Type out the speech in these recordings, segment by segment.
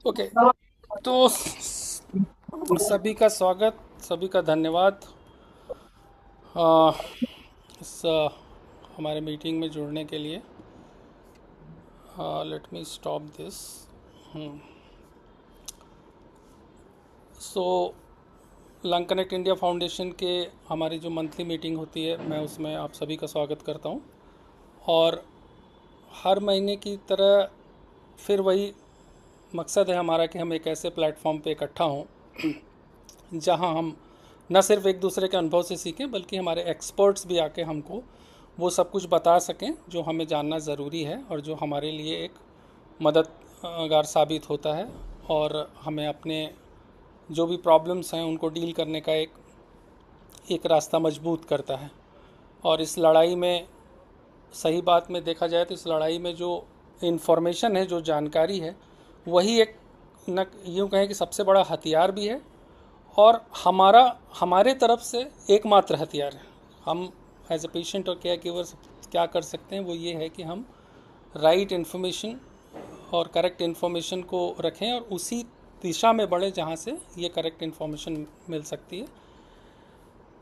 Okay, तो सभी का स्वागत, सभी का धन्यवाद अ, इस हमारे मीटिंग में जुड़ने के लिए। Let me stop this. So lung connect India foundation के हमारी जो मंथली मीटिंग होती है, मैं उसमें आप सभी का स्वागत करता हूँ। और हर महीने की तरह फिर वही मकसद है हमारा कि हम एक ऐसे प्लेटफॉर्म पे इकट्ठा हों जहां हम न सिर्फ एक दूसरे के अनुभव से सीखें, बल्कि हमारे एक्सपर्ट्स भी आके हमको वो सब कुछ बता सकें जो हमें जानना ज़रूरी है और जो हमारे लिए एक मददगार साबित होता है और हमें अपने जो भी प्रॉब्लम्स हैं उनको डील करने का एक रास्ता मजबूत करता है। और इस लड़ाई में, सही बात में देखा जाए तो इस लड़ाई में जो इन्फॉर्मेशन है, जो जानकारी है, वही एक न यूँ कहें कि सबसे बड़ा हथियार भी है और हमारे तरफ से एकमात्र हथियार है। हम एज ए पेशेंट और केयर गिवर्स क्या कर सकते हैं, वो ये है कि हम राइट इन्फॉर्मेशन और करेक्ट इन्फॉर्मेशन को रखें और उसी दिशा में बढ़े जहाँ से ये करेक्ट इन्फॉर्मेशन मिल सकती है।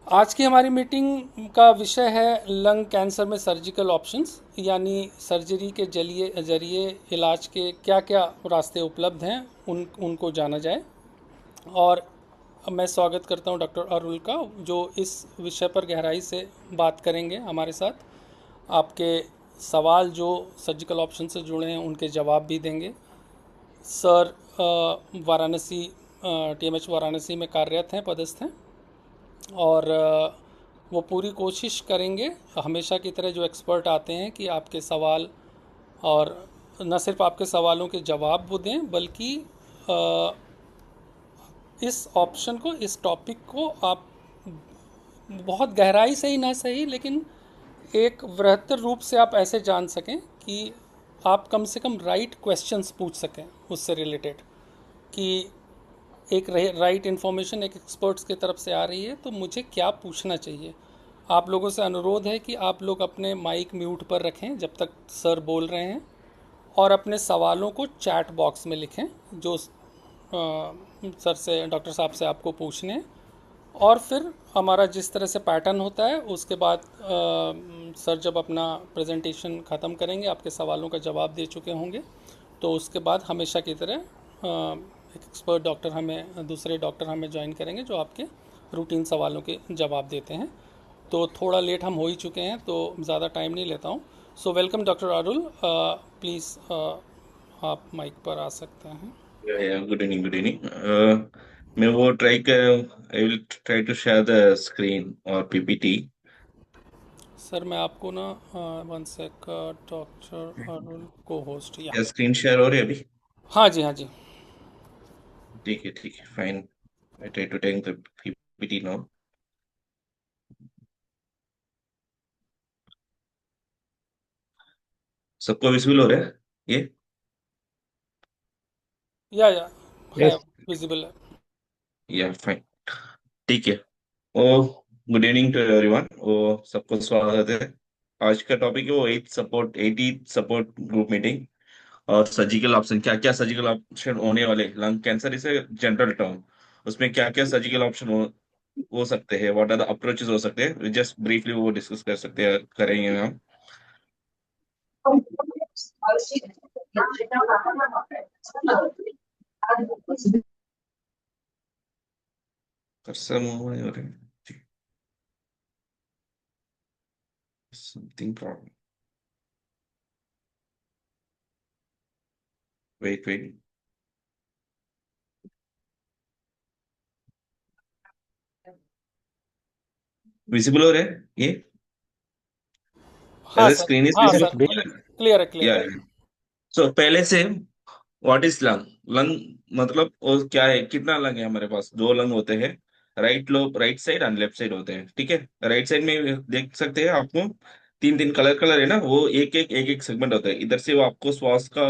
आज की हमारी मीटिंग का विषय है लंग कैंसर में सर्जिकल ऑप्शंस, यानी सर्जरी के जरिए इलाज के क्या क्या रास्ते उपलब्ध हैं, उनको जाना जाए। और मैं स्वागत करता हूं डॉक्टर अरुल का, जो इस विषय पर गहराई से बात करेंगे हमारे साथ। आपके सवाल जो सर्जिकल ऑप्शन से जुड़े हैं उनके जवाब भी देंगे। सर वाराणसी, टीएमएच वाराणसी में कार्यरत हैं, पदस्थ हैं, और वो पूरी कोशिश करेंगे हमेशा की तरह, जो एक्सपर्ट आते हैं, कि आपके सवाल और न सिर्फ आपके सवालों के जवाब वो दें, बल्कि इस ऑप्शन को, इस टॉपिक को आप बहुत गहराई से ही ना सही, लेकिन एक वृहत्तर रूप से आप ऐसे जान सकें कि आप कम से कम राइट क्वेश्चंस पूछ सकें उससे रिलेटेड, कि एक राइट इन्फॉर्मेशन एक एक्सपर्ट्स की तरफ से आ रही है तो मुझे क्या पूछना चाहिए। आप लोगों से अनुरोध है कि आप लोग अपने माइक म्यूट पर रखें जब तक सर बोल रहे हैं, और अपने सवालों को चैट बॉक्स में लिखें जो सर से, डॉक्टर साहब से आपको पूछने हैं। और फिर हमारा जिस तरह से पैटर्न होता है, उसके बाद सर जब अपना प्रेजेंटेशन ख़त्म करेंगे, आपके सवालों का जवाब दे चुके होंगे, तो उसके बाद हमेशा की तरह एक एक्सपर्ट डॉक्टर हमें, दूसरे डॉक्टर हमें ज्वाइन करेंगे जो आपके रूटीन सवालों के जवाब देते हैं। तो थोड़ा लेट हम हो ही चुके हैं, तो ज़्यादा टाइम नहीं लेता हूँ। So welcome doctor Arul, please आप माइक पर आ सकते हैं। Good evening, good evening. मैं वो I will try to share the screen और पीपीटी। सर मैं आपको ना, वन सेक, डॉक्टर अरुल को होस्ट, या क्या स्क्रीन शेयर हो रही है अभी? हाँ जी, हाँ जी। ठीक है, fine. I try to take the PPT now. सबको विजिबल हो रहा है ये? या है, यस। विजिबल है। या फाइन, ठीक है। ओ, गुड इवनिंग टू एवरीवन। ओ, सबको स्वागत है। आज का टॉपिक है वो एटीथ सपोर्ट ग्रुप मीटिंग। और सर्जिकल ऑप्शन, क्या क्या सर्जिकल ऑप्शन होने वाले, lung cancer is a general term. उसमें क्या क्या सर्जिकल ऑप्शन हो सकते हैं, व्हाट आर द अप्रोचेस हो सकते हैं, जस्ट ब्रीफली वो डिस्कस कर सकते हैं, करेंगे हम। कर्सर मूव नहीं हो रहे, समथिंग प्रॉब्लम। वेट, विजिबल हो रहे हैं ये? हाँ सर, स्क्रीन इज हाँ यस, सर, विजिबल? क्लियर है, क्लियर या है। सो पहले से, व्हाट इज लंग? लंग मतलब वो क्या है, कितना लंग है हमारे पास? दो लंग होते हैं, राइट साइड और लेफ्ट साइड होते हैं, ठीक है। राइट साइड में देख सकते हैं आपको तीन तीन कलर कलर है ना, वो एक एक सेगमेंट होता है। इधर से वो आपको श्वास का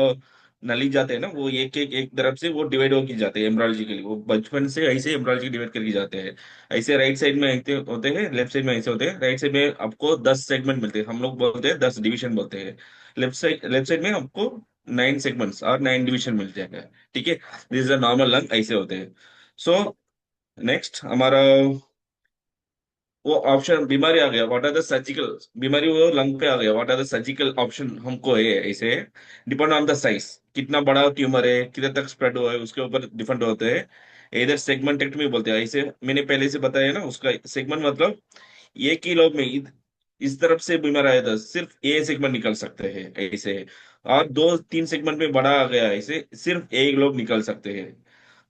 नली जाते हैं ना, वो एक एक एक तरफ से वो डिवाइड होके जाते हैं एम्ब्रोलॉजिकली, वो बचपन से ऐसे एम्ब्रोलॉजी डिवाइड करके जाते हैं। ऐसे राइट साइड में ऐसे होते हैं, लेफ्ट साइड में ऐसे होते हैं। राइट साइड में आपको 10 सेगमेंट मिलते हैं, हम लोग बोलते हैं 10 डिवीजन बोलते हैं। लेफ्ट साइड में आपको 9 सेगमेंट्स और 9 डिवीजन मिल जाएगा। ठीक है, this is a normal lung, ऐसे होते हैं। सो नेक्स्ट हमारा वो ऑप्शन बीमारी आ गया, व्हाट आर द सर्जिकल बीमारी, वो लंग पे आ गया, what are the surgical option हमको है ऐसे। डिपेंड ऑन द साइज, कितना बड़ा ट्यूमर है, कितने तक स्प्रेड हुआ है, उसके ऊपर डिफरेंट होते हैं। इधर सेगमेंटेक्टमी बोलते हैं ऐसे, मैंने पहले से बताया ना, उसका सेगमेंट मतलब एक ही लोग में इस तरफ से बीमार आया था, सिर्फ ए सेगमेंट निकल सकते हैं ऐसे। और 2-3 सेगमेंट में बड़ा आ गया ऐसे, सिर्फ एक लोग निकल सकते हैं।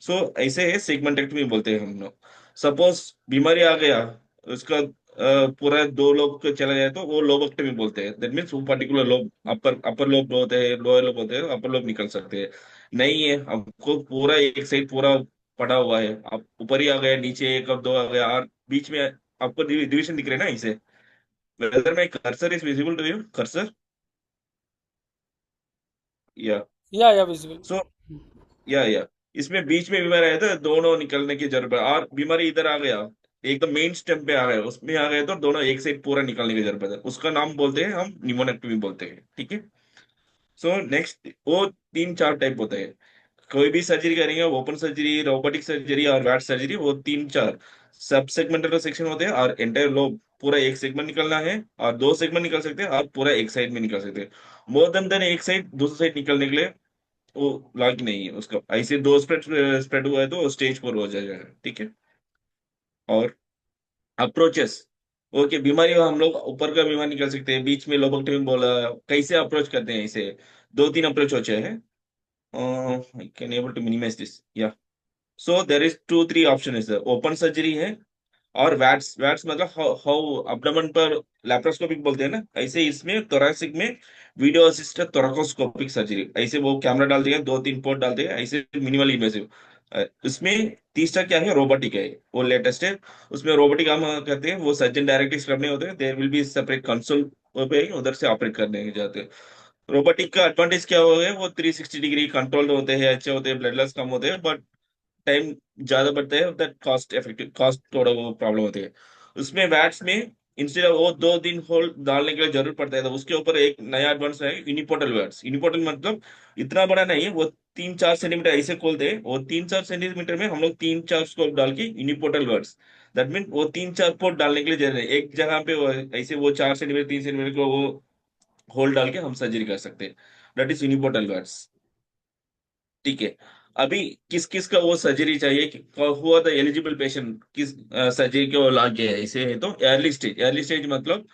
सो ऐसे है, सेगमेंटेक्टमी बोलते हैं हम लोग। सपोज बीमारी आ गया, उसका पूरा 2 लोग को चला जाए तो वो लोबोक्टमी बोलते हैं। दैट मीन्स वो पर्टिकुलर लोब, अपर अपर लोब होते हैं, लोअर लोब होते हैं, अपर लोब निकल सकते हैं। नहीं है हमको पूरा एक साइड पूरा पड़ा हुआ है, आप ऊपर ही आ गया, नीचे एक और दो आ गया, और बीच में आपको डिवीजन दिख रहे हैं ना इसे। Whether my cursor is visible to you, cursor? या या विजिबल। सो या इसमें बीच में बीमारी आया था, दोनों निकलने की जरूरत है, और बीमारी इधर आ गया, एकदम मेन स्टेम पे आ गया, उसमें आ गया तो दोनों एक साइड पूरा निकलने की जरूरत है, उसका नाम बोलते हैं हम निमोनेक्टमी बोलते हैं। ठीक है। सो नेक्स्ट वो 3-4 टाइप होते हैं। कोई भी सर्जरी करेंगे, ओपन सर्जरी, रोबोटिक सर्जरी और वैट सर्जरी, वो 3-4 सब सेगमेंटल सेक्शन होते हैं, और एंटायर लोब पूरा एक सेगमेंट निकलना है, और 2 सेगमेंट निकल सकते हैं, और पूरा एक साइड में निकल सकते हैं। मोर देन एक साइड दूसरी साइड निकलने के लिए वो लाग नहीं है उसका, ऐसे 2 स्प्रेड स्प्रेड हुआ है तो स्टेज 4 हो जाएगा। ठीक है। और अप्रोचेस, ओके, बीमारी हम लोग ऊपर का बीमार निकल सकते हैं, बीच में लोबोटमी बोला, कैसे अप्रोच करते हैं इसे? 2-3 अप्रोच होते हैं। I can able to minimize this, या so there is 2-3 option is, open surgery है, और वैट्स वैट्स मतलब हाउ अब्डोमेन पर लैप्रोस्कोपिक बोलते हैं ना, ऐसे इसमें थोरैसिक में वीडियो असिस्टेड थोरैकोस्कोपिक सर्जरी, ऐसे वो कैमरा डालते हैं, 2-3 पोर्ट डालते हैं ऐसे, मिनिमल इन्वेसिव। इसमें तीसरा क्या है, रोबोटिक है, वो लेटेस्ट है। उसमें रोबोटिक हम कहते हैं, वो सर्जन डायरेक्टली करने होते हैं, there will be separate console पे, उधर से ऑपरेट करने जाते हैं। रोबोटिक का एडवांटेज क्या हो गया, वो 360 डिग्री कंट्रोल होते हैं, अच्छे होते हैं, ब्लड लॉस कम होते हैं, बट टाइम ज्यादा बढ़ता है, दैट कॉस्ट इफेक्टिव, कॉस्ट थोड़ा वो प्रॉब्लम होती है। उसमें वैट्स में इंस्टेड ऑफ वो 2 दिन होल डालने के लिए जरूरत पड़ता है, तो उसके ऊपर एक नया एडवांस है, यूनिपोर्टल वैट्स। यूनिपोर्टल मतलब इतना बड़ा नहीं है, वो 3-4 सेंटीमीटर ऐसे खोलते हैं, वो 3-4 सेंटीमीटर में हम लोग 3-4 स्कोप डाल के यूनिपोर्टल वैट्स। दैट मीन वो 3-4 पोर्ट डालने के लिए जरूरत है एक जगह पे, वो ऐसे वो 4 सेंटीमीटर 3 सेंटीमीटर को वो होल डाल के हम सर्जरी कर सकते हैं। That is uniportal VATS. ठीक है। अभी किस किस का वो सर्जरी चाहिए, हुआ द एलिजिबल पेशेंट किस सर्जरी के वो लागे है इसे है, तो अर्ली स्टेज मतलब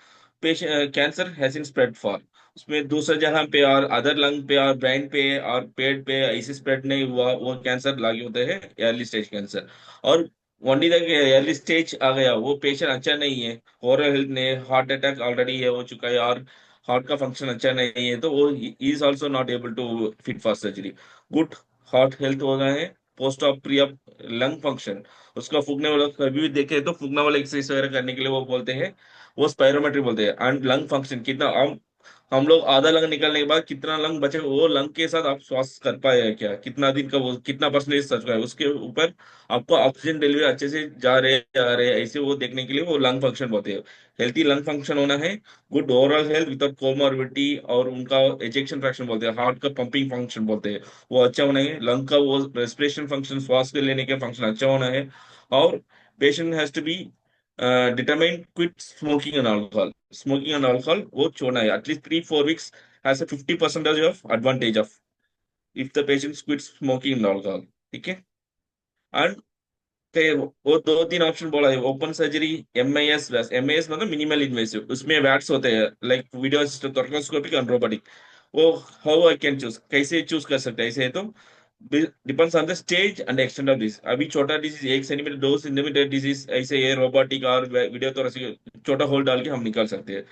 patient cancer has in spread for, उसमें दूसरा जहां पे और अदर लंग पे और ब्रेन पे और पेट पे ऐसे स्प्रेड नहीं हुआ, वो कैंसर लागे होते हैं अर्ली स्टेज कैंसर। और ओनली तक अर्ली स्टेज आ गया, वो पेशेंट अच्छा नहीं है, ओवरऑल हेल्थ ने हार्ट अटैक ऑलरेडी है हो चुका है, और हार्ट का फंक्शन अच्छा नहीं है, तो वो is also not able to fit for surgery. Good heart health होना है, post op pre op lung function, उसका फूकने वाला कभी भी देखे तो फूकने वाला एक्सरसाइज वगैरह करने के लिए वो बोलते हैं, वो स्पायरोमेट्री बोलते हैं। एंड लंग फंक्शन कितना, हम लोग आधा लंग निकालने के बाद कितना लंग बचे, वो लंग के साथ आप श्वास कर पाए हैं क्या, कितना दिन का वो कितना परसेंटेज सच का है, उसके ऊपर आपको ऑक्सीजन डिलीवरी अच्छे से जा रहे हैं ऐसे, वो देखने के लिए वो लंग फंक्शन बोलते हैं। हेल्थी लंग फंक्शन होना है, good overall health without comorbidity, और उनका एजेक्शन फ्रैक्शन बोलते हैं, हार्ट का पंपिंग फंक्शन बोलते हैं, वो अच्छा होना है। लंग का वो रेस्पिरेशन फंक्शन, श्वास के लेने के फंक्शन अच्छा होना है। और patient has to be determine quit smoking and alcohol, smoking and alcohol वो छोड़ना है, at least 3-4 weeks has a 50% of advantage of if the patient quit smoking and alcohol. ठीक है। एंड वो 2-3 ऑप्शन बोला है, ओपन सर्जरी, एमआईएस, एमआईएस मतलब minimal invasive, उसमें वैट्स होते हैं like video assisted thoracoscopic and robotic. वो हाउ आई कैन चूज, कैसे चूज कर सकते हैं ऐसे है तो, depends on the stage and extent of this. अभी छोटा डिजीज 1 सेंटीमीटर 2 सेंटीमीटर डिजीज ऐसे ये रोबोटिक और वीडियो थोरैसिक छोटा होल डाल के हम निकाल सकते हैं।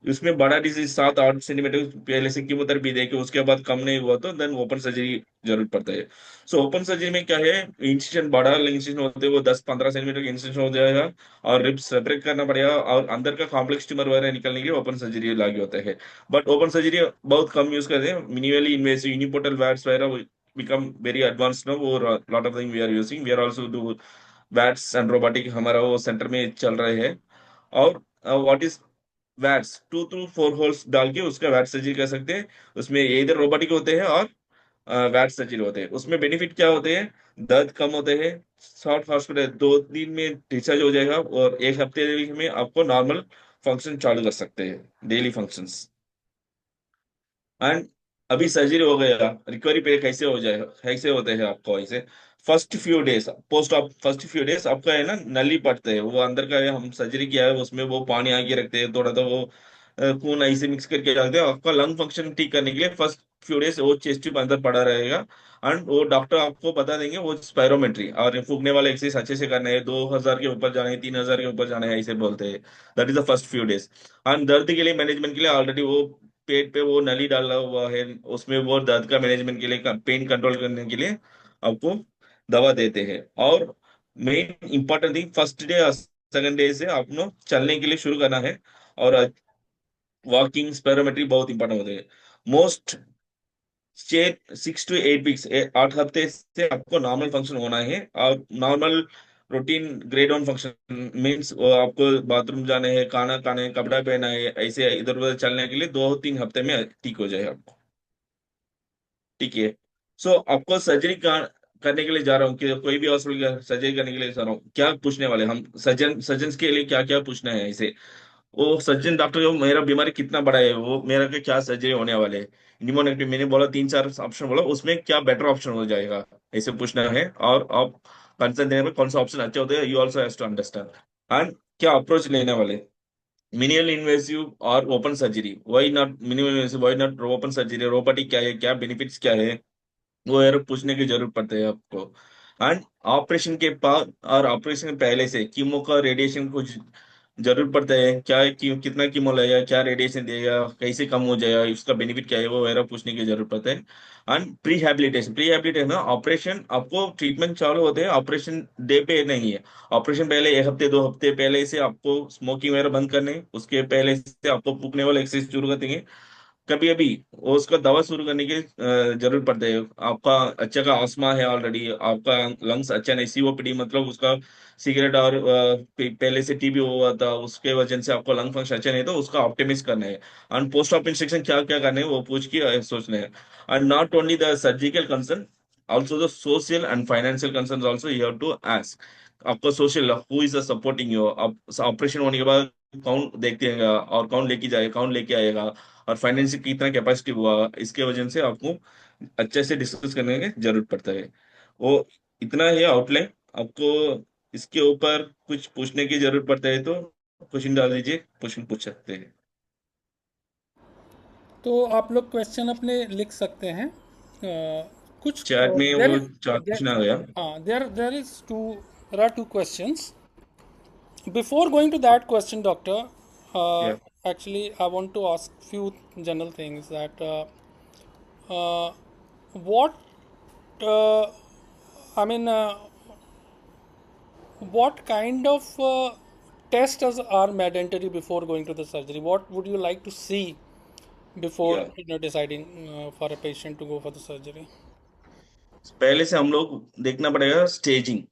उसमें बड़ा डिजीज 7-8 सेंटीमीटर पहले से कीमोथेरेपी दे के उसके बाद कम नहीं हुआ तो देन ओपन सर्जरी जरूरत पड़ता है। सो ओपन सर्जरी में क्या है, इंसिजन बड़ा इंसिजन होते हैं वो 10-15 सेंटीमीटर का इंसिजन हो जाएगा, और रिब्स सेपरेट करना पड़ेगा, और अंदर का कॉम्प्लेक्स ट्यूमर वगैरह निकलने के लिए ओपन सर्जरी लागू होता है। बट ओपन सर्जरी बहुत कम यूज करते हैं, मिनिमली इन्वेसिव यूनिपोर्टल वैट्स वगैरह become very advanced now, or lot of thing we are using, we are also do watts and robotic हमारा वो सेंटर में चल रहे हैं। और what is watts, 2 to 4 holes डाल के उसका वैट सर्जरी कर सकते हैं। उसमें ये इधर रोबोटिक होते हैं और वैट सर्जरी होते हैं। उसमें बेनिफिट क्या होते हैं, दर्द कम होते हैं, शॉर्ट हॉस्पिटल 2 दिन में डिस्चार्ज हो जाएगा, और एक हफ्ते में आपको नॉर्मल फंक्शन चालू कर सकते हैं, डेली फंक्शंस। एंड अभी सर्जरी हो गया, रिकवरी पे कैसे हो जाएगा, कैसे होते हैं आपको ऐसे, first few days post op, first few days आपका है ना नली पड़ते हैं, वो अंदर का है, हम सर्जरी किया है उसमें वो पानी आके रखते हैं थोड़ा, तो वो खून ऐसे मिक्स करके रखते हैं आपका लंग फंक्शन ठीक करने के लिए। फर्स्ट फ्यू डेज वो चेस्ट ट्यूब अंदर पड़ा रहेगा, एंड वो डॉक्टर आपको बता देंगे वो स्पायरोमेट्री और फूकने वाले एक्सरसाइज अच्छे से करना है, 2,000 के ऊपर जाना है, 3,000 के ऊपर जाना है, ऐसे बोलते हैं। That is the first few days. And दर्द के लिए मैनेजमेंट के लिए ऑलरेडी वो पेट पे वो नली डाला हुआ है, उसमें वो दर्द का मैनेजमेंट के लिए, पेन कंट्रोल करने के लिए आपको दवा देते हैं। और main important thing, first day second day से आपको चलने के लिए शुरू करना है, और वॉकिंग स्पेरोमेट्री बहुत इंपॉर्टेंट होते हैं। मोस्ट 6 to 8 वीक्स, 8 हफ्ते से आपको नॉर्मल फंक्शन होना है, और normal routine grade one function means आपको बाथरूम जाने हैं, खाना खाने हैं, कपड़ा पहना है, ऐसे इधर उधर चलने के लिए 2-3 हफ्ते में ठीक हो जाए आपको। ठीक है। सो आपको सर्जरी करने के लिए जा रहा हूँ कि कोई भी हॉस्पिटल का सर्जरी करने के लिए जा रहा हूँ, क्या पूछने वाले हम सर्जन, सर्जन के लिए क्या क्या पूछना है ऐसे, वो सर्जन डॉक्टर जो मेरा बीमारी कितना बड़ा है, वो मेरा के क्या सर्जरी होने वाले है, निमोनेक्टिव मैंने बोला 3-4 ऑप्शन बोला, उसमें क्या बेटर ऑप्शन हो जाएगा, ऐसे पूछना है। और आप कंसर्न देने में कौन सा ऑप्शन अच्छे होते हैं, you also has to understand. And क्या अप्रोच लेने वाले, मिनिमल इन्वेसिव और open surgery, why not minimal invasive, why not open surgery, robotic क्या है, क्या बेनिफिट्स क्या है, वो यार पूछने की जरूरत पड़ती है आपको। एंड ऑपरेशन के बाद और ऑपरेशन के पहले से कीमो का रेडिएशन कुछ जरूरत पड़ता है क्या, कितना कीमो लगेगा, क्या रेडिएशन देगा, कैसे कम हो जाएगा, इसका बेनिफिट क्या है, वो वगैरह पूछने की जरूरत पड़ता है। एंड प्री हैबिलिटेशन ना, ऑपरेशन आपको ट्रीटमेंट चालू होते हैं ऑपरेशन डे पे नहीं है। ऑपरेशन पहले 1 हफ्ते 2 हफ्ते पहले से आपको स्मोकिंग वगैरह बंद करने, उसके पहले से आपको फूकने वाले एक्सरसाइज शुरू कर देंगे। कभी अभी वो उसका दवा शुरू करने की जरूरत पड़ती है। आपका अच्छा का आस्मा है ऑलरेडी, आपका लंग्स अच्छा नहीं, सीओपीडी मतलब उसका सिगरेट और पहले से टीबी हुआ था, उसके वजह से आपको लंग फंक्शन अच्छा नहीं, तो उसका ऑप्टिमाइज करना है। एंड पोस्ट ऑप इंस्ट्रक्शन क्या क्या करने है वो पूछ के सोचना है। And not only the surgical concern, also the social and financial concerns also you have to ask। आपको social who is supporting you, अब ऑपरेशन होने के बाद कौन देखते हैं और कौन लेके जाएगा, कौन लेके आएगा, और फाइनेंशियल कितना कैपेसिटी हुआ, इसके वजह से आपको अच्छे से डिस्कस करने की जरूरत पड़ता है। वो इतना ही आउटलाइन आपको, इसके ऊपर कुछ पूछने की जरूरत पड़ता है तो क्वेश्चन डाल दीजिए, क्वेश्चन पूछ सकते हैं। तो आप लोग क्वेश्चन अपने लिख सकते हैं। कुछ चैट में देर वो चार क्वेश्चन आ गया। हाँ, there is two, there are two questions. Before going to that question, doctor, या actually, I want to ask few general things that what uh, I mean, what kind of tests are mandatory before going to the surgery? What would you like to see before या deciding for a patient to go for the surgery? पहले से हम लोग देखना पड़ेगा staging.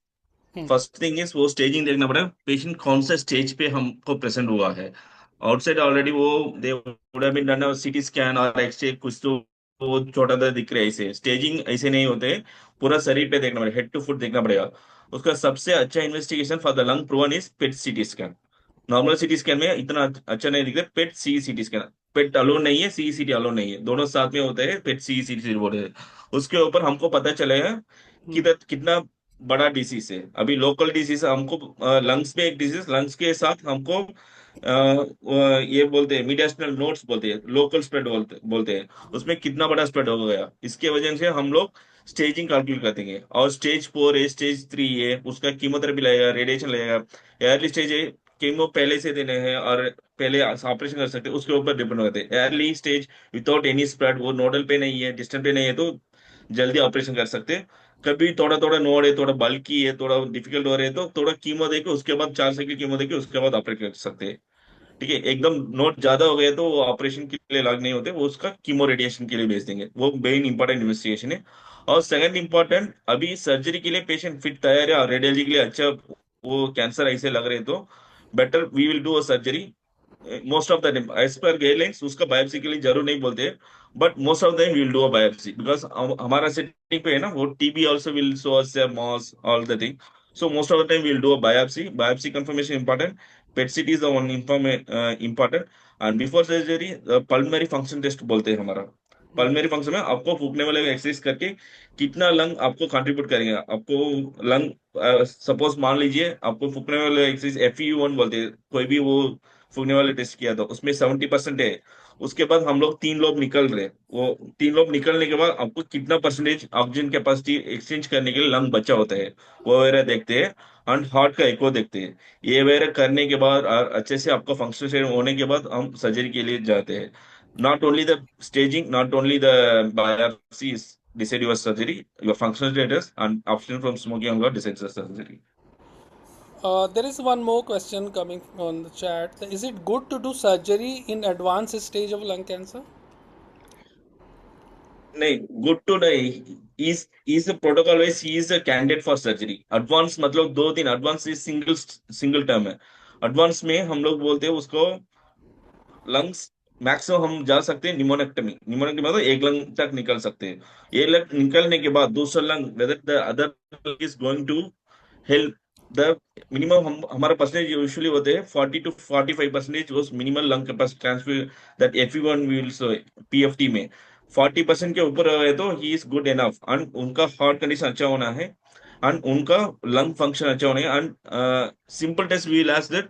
Hmm. First thing is वो staging देखना पड़ेगा, पेशेंट कौन सा स्टेज पे हमको प्रेजेंट हुआ है। आउटसाइड ऑलरेडी वो they would have been done CT scan और एक्सरे, कुछ तो वो छोटा सा दिख रहा है, ऐसे स्टेजिंग ऐसे नहीं होते, पूरा शरीर पे देखना पड़ेगा, हेड टू फुट देखना पड़ेगा। उसका सबसे अच्छा investigation for the lung proven is pet CT scan. Normal CT scan में इतना अच्छा नहीं दिखता, पेट सी सीटी स्कैन, पेट अलोन नहीं है, सी सीटी अलोन नहीं है, दोनों साथ में होते हैं, पेट सी सीटी बोलते हैं। उसके ऊपर हमको पता चलेगा कि Hmm. कितना बड़ा डिसीज है। अभी लोकल डिसीज हमको लंग्स में एक डिसीज, लंग्स के साथ हमको ये बोलते हैं मीडियास्टिनल नोट्स बोलते हैं, लोकल स्प्रेड बोलते बोलते हैं, उसमें कितना बड़ा स्प्रेड हो गया, इसके वजह से हम लोग स्टेजिंग कैलकुलेट करते हैं। और स्टेज 4 है, स्टेज 3 है, उसका कीमोथेरेपी लगेगा, रेडिएशन लगेगा। अर्ली स्टेज है, कीमो पहले से देने हैं, और पहले ऑपरेशन कर सकते हैं, उसके ऊपर डिपेंड होते हैं। Early stage without any spread, वो नोडल पे नहीं है, डिस्टेंट पे नहीं है, तो जल्दी ऑपरेशन कर सकते हैं। कभी थोड़ा थोड़ा नोड है, थोड़ा बल्की है, थोड़ा डिफिकल्ट हो रहे है, तो थोड़ा कीमो देके उसके बाद 4 साइकिल कीमो देके उसके बाद ऑपरेट कर सकते हैं। ठीक है, एकदम नोट ज्यादा हो गया तो वो ऑपरेशन के लिए लाग नहीं होते, वो उसका कीमो रेडिएशन के लिए भेज देंगे। वो मेन इंपॉर्टेंट इन्वेस्टिगेशन है। और सेकंड इंपॉर्टेंट, अभी सर्जरी के लिए पेशेंट फिट तैयार है और रेडियोलॉजी के लिए अच्छा, वो कैंसर ऐसे लग रहे हैं तो better we will do a surgery. Most of the time as per guidelines उसका बायोप्सी के लिए जरूर नहीं बोलते, but most of the time will do a biopsy, because हमारा सेटिंग पे है ना, वो TB also will show us most all the thing. So most of the time we'll do a biopsy. Biopsy confirmation important. PET CT is the one important. And before surgery, pulmonary function test बोलते हैं हमारा। Pulmonary function में आपको फूकने वाले exercise करके कितना lung आपको contribute करेंगे, आपको लंग सपोज मान लीजिए आपको फूकने वाले एक्सरसाइज FEU1 बोलते हैं, कोई भी वो फूकने वाले टेस्ट किया तो उसमें 70% है। उसके बाद हम लोग 3 लोब निकल रहे, वो 3 लोब निकलने के बाद आपको कितना परसेंटेज ऑक्सीजन कैपेसिटी एक्सचेंज करने के लिए लंग बचा होता है, वो वगैरह देखते हैं। एंड हार्ट का एको देखते हैं। ये वगैरह करने के बाद और अच्छे से आपका फंक्शन होने के बाद हम सर्जरी के लिए जाते हैं। Not only the staging, not only the biopsy is decide your surgery, your functional status and option from smoking and God decides the surgery. There is one more question coming on the chat. Is it good to do surgery in advanced stage of lung cancer? नहीं, good to नहीं, is protocol wise he is a candidate for surgery. Advance मतलब 2 3, advance is single single term है। Advance में हम लोग बोलते हैं उसको लंग्स, मैक्सिमम हम जा सकते हैं निमोनेक्टमी। निमोनेक्टमी मतलब एक लंग तक निकल सकते हैं। ये लंग निकलने के बाद दूसरा lung whether the other is going to help the minimum, हम हमारा परसेंटेज यूजुअली होते हैं 40 to 45%। वो minimal lung capacity transfer that FE1 will PFT में 40% के ऊपर है तो he is good enough. And उनका हार्ट कंडीशन अच्छा होना है एंड उनका लंग फंक्शन अच्छा होना है। And simple test we will ask that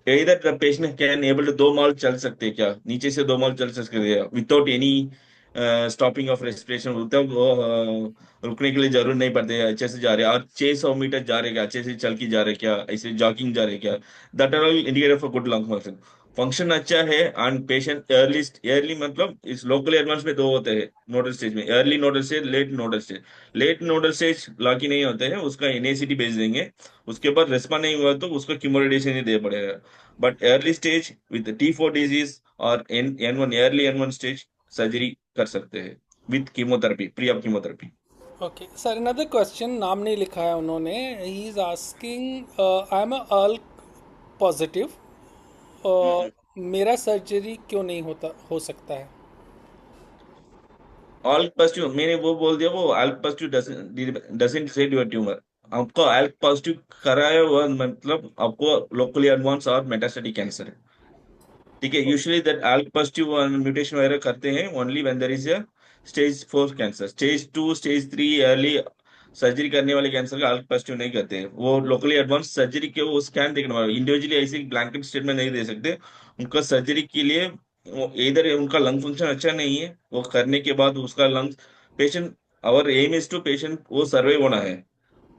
इधर the patient can able to 2 माल चल सकते हैं क्या, नीचे से 2 माल चल सकते हैं without any stopping of respiration, without रुकने के लिए जरूर नहीं पड़ते, अच्छे से जा रहे हैं। और 600 मीटर जा रहे क्या, अच्छे से चल के जा रहे क्या, ऐसे जॉगिंग जा रहे क्या, that are all indicator for good lung function. Function अच्छा है एंड पेशेंट अर्ली, अर्ली मतलब इस लोकली एडवांस में 2 होते हैं नोडल स्टेज में, early nodal stage, late nodal stage. Late nodal stage लाकी नहीं होते हैं, उसका NACT भेज देंगे। उसके बाद रेस्पॉन्ड नहीं हुआ तो उसको कीमोरेडिएशन ही दे पड़ेगा। But early stage with T4 disease और N1 early N1 stage surgery कर सकते हैं with chemotherapy, pre of chemotherapy. Okay, sir, another question, नाम नहीं लिखा है उन्होंने. He is asking, I am ALK positive, मेरा सर्जरी क्यों नहीं हो सकता है? ऑल पॉजिटिव मैंने वो बोल दिया, वो all positive doesn't decide your tumour. आपको ऑल पॉजिटिव कराया हुआ मतलब आपको लोकली एडवांस और मेटास्टेटिक कैंसर है। ठीक है, usually that ALK positive mutation वगैरह करते हैं only when there is a stage 4 cancer. Stage 2 stage 3 early surgery करने वाले कैंसर का ALK पॉजिटिव नहीं करते हैं, वो लोकली एडवांस सर्जरी के वो स्कैन देखने वाले इंडिविजुअली ऐसे ब्लैंकेट स्टेटमेंट नहीं दे सकते। उनका सर्जरी के लिए इधर उनका लंग फंक्शन अच्छा नहीं है, वो करने के बाद उसका lung patient, our aim is to patient वो सर्वाइव होना है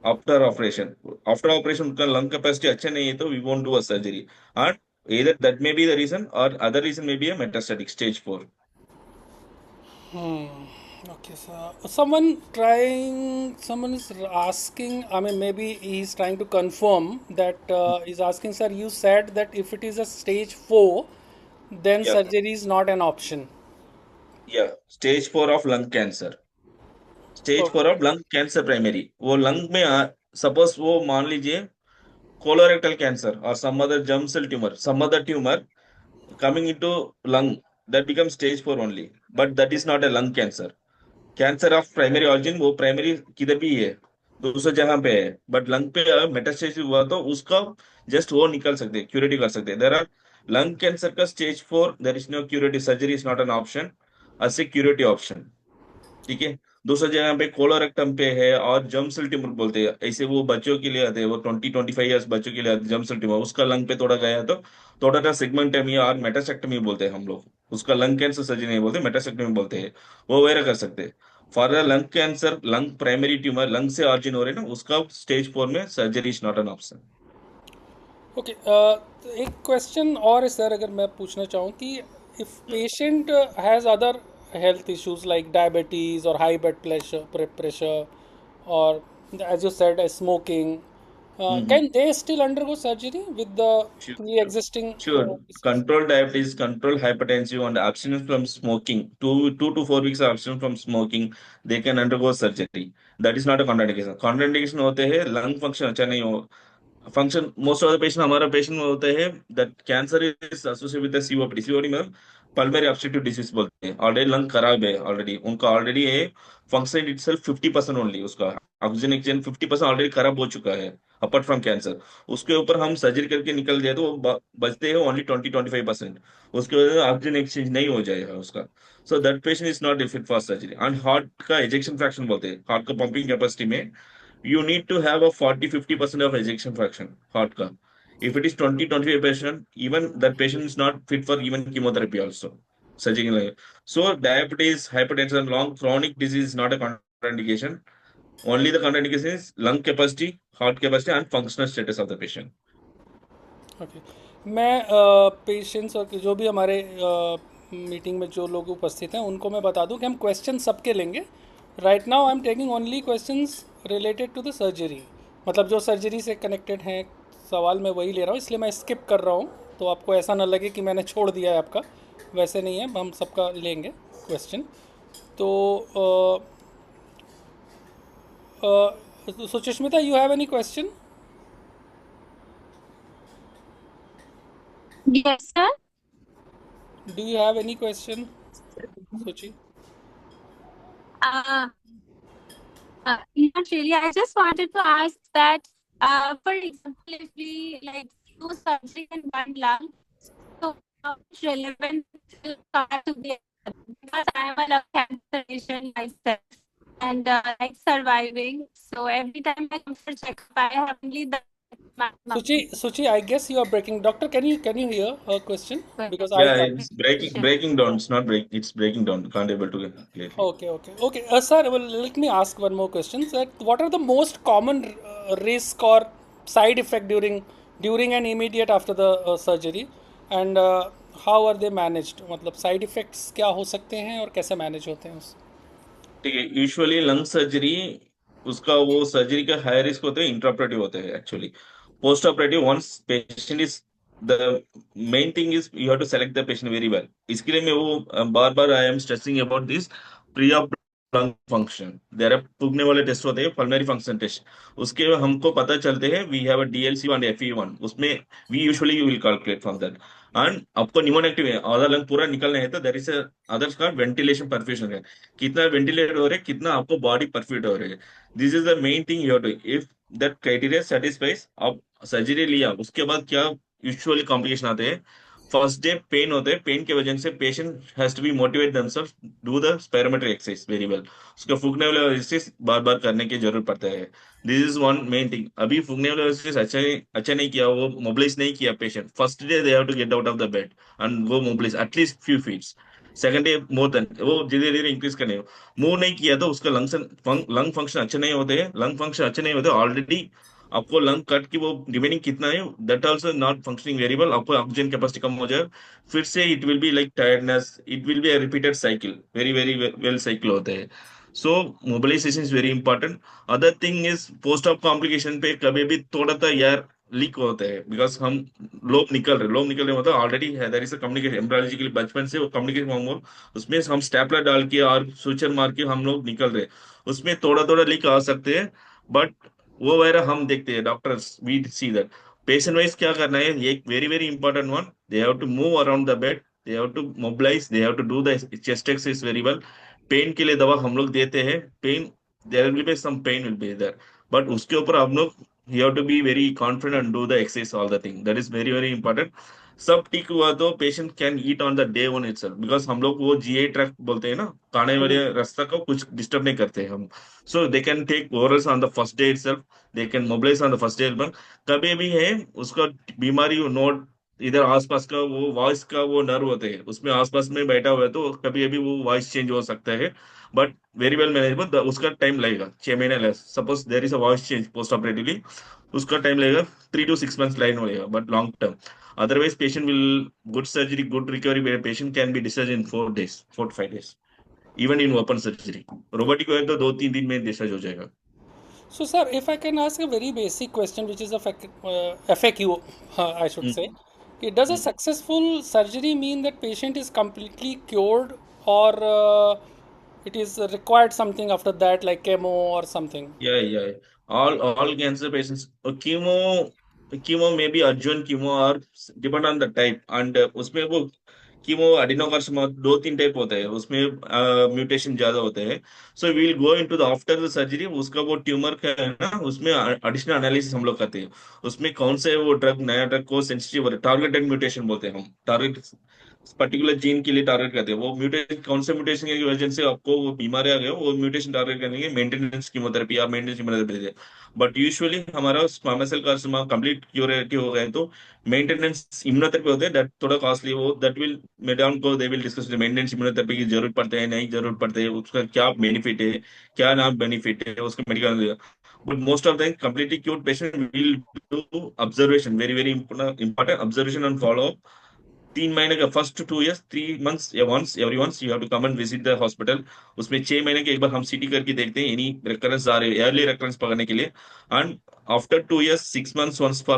आफ्टर ऑपरेशन। आफ्टर ऑपरेशन उनका लंग कैपेसिटी अच्छा नहीं है तो we won't do a surgery. And either that may be the reason or other reason may be a metastatic stage 4. Okay, sir. Someone is asking, I mean, maybe he's trying to confirm that, he's asking, sir, you said that if it is a stage 4, then Yeah, surgery is not an option. yeah, stage 4 of lung cancer, stage Okay. 4 of lung cancer primary. वो लंग में suppose वो मान लीजिए colorectal cancer और some other germ cell tumour, some other tumour coming into lung, that becomes stage 4 only, but that is not a lung cancer. Cancer of primary origin वो primary किधर भी है, दूसरे जगह पे है, बट लंग पे मेटास्टेसिस हुआ तो उसका जस्ट वो निकल सकते हैं, क्यूरेटिव कर सकते हैं। देर आर लंग कैंसर का stage 4 there is no curative, surgery is not an option, as a curative option. ठीक है, दूसरा जगह पे कोलोरेक्टम पे है और जर्म सेल ट्यूमर बोलते हैं, ऐसे वो बच्चों के लिए आते हैं, वो 20 25 ईयर्स बच्चों के लिए आते हैं जर्म सेल ट्यूमर, उसका लंग पे थोड़ा गया तो थोड़ा सा सेगमेंटेमी और मेटासेक्टमी बोलते हैं हम लोग, उसका लंग कैंसर सर्जरी नहीं बोलते, मेटासेक्टमी बोलते हैं। वो वगैरह कर सकते हैं। For lung cancer, lung primary tumour lung से ऑरिजिन हो रहे हैं ना, उसका स्टेज 4 में surgery is not an option. Okay, एक क्वेश्चन और है सर, अगर मैं पूछना चाहूँ कि if patient has other health issues like diabetes और हाई ब्लड प्रेशर और as you said smoking, Mm-hmm. can they still undergo surgery with the Sure, sure. pre-existing Sure. disease? Control diabetes, control hypertension, and abstinence from smoking. Two to 4 weeks of abstinence from smoking, they can undergo surgery. That is not a contraindication. Contraindication होते हैं lung function अच्छा नहीं हो, function most of the patient हमारा patient में होते हैं that cancer is associated with the COPD. COPD में पल्मोनरी ऑब्स्ट्रक्टिव डिसीज बोलते हैं। ऑलरेडी लंग खराब है, ऑलरेडी उनका ऑलरेडी है फंक्शन इटसेल्फ 50% ओनली, उसका ऑक्सीजन 50% ऑलरेडी खराब हो चुका है अपार्ट फ्रॉम कैंसर। उसके ऊपर हम सर्जरी करके निकल जाए तो वो बचते हैं ओनली 20-25%। उसके वजह से ऑक्सीजन एक्सचेंज नहीं हो जाएगा उसका। So that patient is not fit for surgery. And heart का एजेक्शन फ्रैक्शन बोलते हैं, हार्ट का पंपिंग कैपेसिटी में you need to have a 40-50% of ejection fraction heart ka. If it is 20-25%, even that patient is not fit for even chemotherapy also, surgically. So diabetes, hypertension, long chronic disease is not a contraindication. Only the contraindication is lung capacity, heart capacity, and functional status of the patient. Okay, मैं patients और जो भी हमारे meeting में जो लोग उपस्थित हैं उनको मैं बता दूं कि हम क्वेश्चन सबके लेंगे। Right now I am taking only questions related to the surgery, मतलब जो सर्जरी से कनेक्टेड हैं सवाल मैं वही ले रहा हूँ, इसलिए मैं स्किप कर रहा हूँ। तो आपको ऐसा ना लगे कि मैंने छोड़ दिया है आपका, वैसे नहीं है, हम सबका लेंगे क्वेश्चन। तो Suchismita, you have any question? Yes, sir. Do you have any question सुचि? Uh, Not really. I just wanted to ask that, for example, if we like do surgery in one lung, so how much relevant will start to be? Because I am a lung cancer patient myself and like surviving. So every time I come for checkup, I have only the Suchi, I guess you are breaking. Doctor, can you hear her question? Because I Yeah, can't. it's breaking down. It's not break. It's breaking down. Can't able to get clearly. Okay. Sir, well, let me ask one more question. Sir, what are the most common risk or side effect during and immediate after the surgery, and how are they managed? मतलब side effects क्या हो सकते हैं और कैसे manage होते हैं उस? ठीक है, यूजुअली लंग सर्जरी उसका वो सर्जरी का हाई रिस्क होते हैं, इंट्राऑपरेटिव होते हैं actually. Post operative once patient is the main thing is you have to select the patient very well. इसके लिए मैं वो बार बार I am stressing about this pre op lung function. There are पुगने वाले टेस्ट होते हैं, पल्मोनरी फंक्शन टेस्ट। उसके हमको पता चलते हैं we have a DLC one FE1 उसमें we usually you will calculate from that. And आपको निमोन एक्टिव है, आधा लंग पूरा निकलना है तो देर इज अदर्स का वेंटिलेशन परफ्यूजन है, कितना वेंटिलेट हो रहे हैं, कितना आपको बॉडी परफ्यूट हो रही है। This is the main thing you to. If that criteria satisfies, आप सर्जरी लिया उसके बाद क्या यूजुअली कॉम्प्लिकेशन आते हैं। फर्स्ट डे पेन होते हैं, पेन की वजह से patient has to be motivate themselves do the spirometry exercise very well. उसका फूकने वाले एक्सरसाइज बार बार करने की जरूरत पड़ता है। This is one main thing. अभी फूकने वाले एक्सरसाइज अच्छा नहीं किया, वो मोबिलाइज नहीं किया patient, first day they have to get out of the bed and वो mobilize at least few feet. Second day more than वो धीरे धीरे इंक्रीज करने, मूव नहीं किया तो उसका लंग फंक्शन अच्छे नहीं होते हैं। लंग फंक्शन अच्छे नहीं होते ऑलरेडी आपको लंग कट की वो रिमेनिंग कितना है that also not functioning very well, आपको ऑक्सीजन कैपेसिटी कम हो जाए, फिर से it will be like tiredness, it will be a repeated cycle, very very well cycle होते हैं। So mobilization is very important. Other thing is post op complication पे कभी भी थोड़ा सा एयर लीक होते हैं, बिकॉज हम लोग निकल रहे मतलब ऑलरेडी है देयर इज अ कम्युनिकेशन एम्ब्रायोलॉजिकली बचपन से वो कम्युनिकेशन होंगे, उसमें हम स्टेपलर डाल के और सूचर मार के हम लोग निकल रहे, उसमें थोड़ा थोड़ा लीक आ सकते हैं। बट वो वगैरह हम देखते हैं doctors we see that. Patient wise क्या करना है, ये एक very very important one, they have to move around the bed, they have to mobilise, they have to do the chest exercise very well. Pain के लिए दवा हम लोग देते हैं, pain there will be some pain will be there, but उसके ऊपर हम लोग you have to be very confident and do the exercise all the thing, that is very very important। सब ठीक हुआ तो patient can eat on the day one itself, because हम लोग वो GI ट्रैक्ट बोलते हैं ना, खाने वाले रास्ता को कुछ डिस्टर्ब नहीं करते हम। So they can take orals on the first day itself, they can mobilize on the first day. कभी भी है उसका बीमारी नोट इधर आसपास का वो वॉइस का वो नर्व होते हैं उसमें आसपास में बैठा हुआ है तो कभी अभी वो वॉइस चेंज हो सकता है। But very well manageable. उसका टाइम लगेगा 6 महीने लगेगा। Suppose there is a voice change post operatively, उसका टाइम लगेगा 3 to 6 months लाइन लगेगा, but long term. Otherwise patient will good surgery good recovery, patient can be discharge in 4 days, 4 to 5 days, even in open surgery. Robotic हो तो 2-3 दिन में discharge हो जाएगा। So, sir, if I can ask a very basic question, which is a FAQ, I should say, hmm, does a hmm. successful surgery mean that patient is completely cured, or it is required something after that, like chemo or something? Yeah. All cancer patients, chemo may be adjuvant chemo or depend on the type, and उसमें वो chemo adenocarcinoma 2-3 type होता है, उसमें mutation ज्यादा होते हैं। So we will go into the after the surgery, उसका वो ट्यूमर का है ना, उसमें एडिशनल एनालिसिस हम लोग करते हैं। उसमें कौन से वो ड्रग, नया ड्रग को सेंसिटिव टारगेटेड म्यूटेशन बोलते हैं हम, टारगेट पर्टिकुलर जीन के लिए टारगेट करते हैं। वो म्यूटेशन कौन से म्यूटेशन की वजह से आपको वो बीमारी आ गया, वो म्यूटेशन टारगेट करने के मेंटेनेंस कीमोथेरेपी या मेंटेनेंस कीमोथेरेपी देते हैं। बट यूजुअली हमारा squamous cell carcinoma complete curative हो गए तो मेंटेनेंस इम्यूनोथेरेपी होते हैं, दैट थोड़ा कॉस्टली, वो दैट विल मैडम को they will discuss maintenance immunotherapy की जरूरत पड़ते हैं नहीं जरूरत पड़ते है, उसका क्या बेनिफिट है, क्या ना बेनिफिट है, उसका medical. But most of the completely cured patient will do observation, very very important observation and follow 3 महीने का फर्स्ट 2 years, 3 months या once every once you have to come and visit the hospital। उसमें 6 महीने के एक बार हम सीटी करके देखते हैं एनी रेकरेंस आ रहे हैं, अर्ली रेकरेंस पकड़ने के लिए। And after 2 years, 6 months once for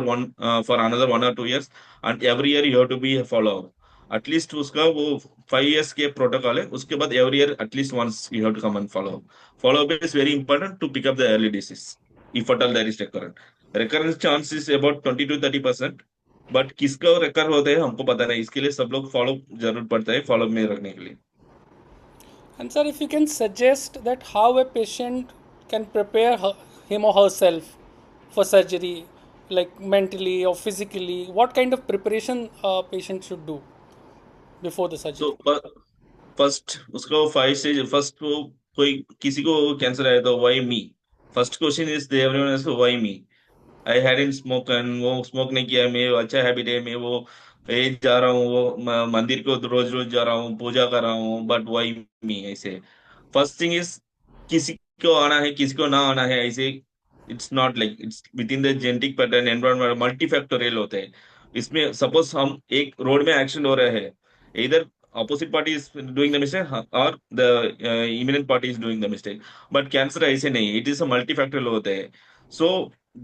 another 1 or 2 years, and every year you have to be follow up. At least उसका वो 5 years के प्रोटोकॉल है, उसके बाद every year at least once you have to come and follow up. Follow up is very important to pick up the early disease if at all there is recurrent। recurrence chance is about 20 to 30%, but किसका रेकर होता है हमको पता नहीं, इसके लिए सब लोग फॉलो जरूर पड़ता है, फॉलो में रखने के लिए। And sir, if you can suggest that how a patient can prepare him or herself for surgery, like mentally or physically, what kind of preparation a patient should do before the तो surgery? First उसका वो 5 stage, first वो कोई किसी को cancer आया तो why me, first question is everyone is why me. I had in smoke and वो स्मोक नहीं किया, मैं अच्छा हैबिट है, मैं वो ये जा रहा हूँ, वो मंदिर को रोज रोज जा रहा हूँ, पूजा कर रहा हूँ, बट वाई मी ऐसे। फर्स्ट थिंग इज किसी को आना है किसी को ना आना है ऐसे, it's not like it's with in the genetic pattern environment multifactorial होते हैं। इसमें सपोज हम एक रोड में एक्सीडेंट हो रहा है, इधर opposite party is doing the mistake or the imminent party is doing the mistake, but cancer ऐसे नहीं, it is a multifactorial होता है। So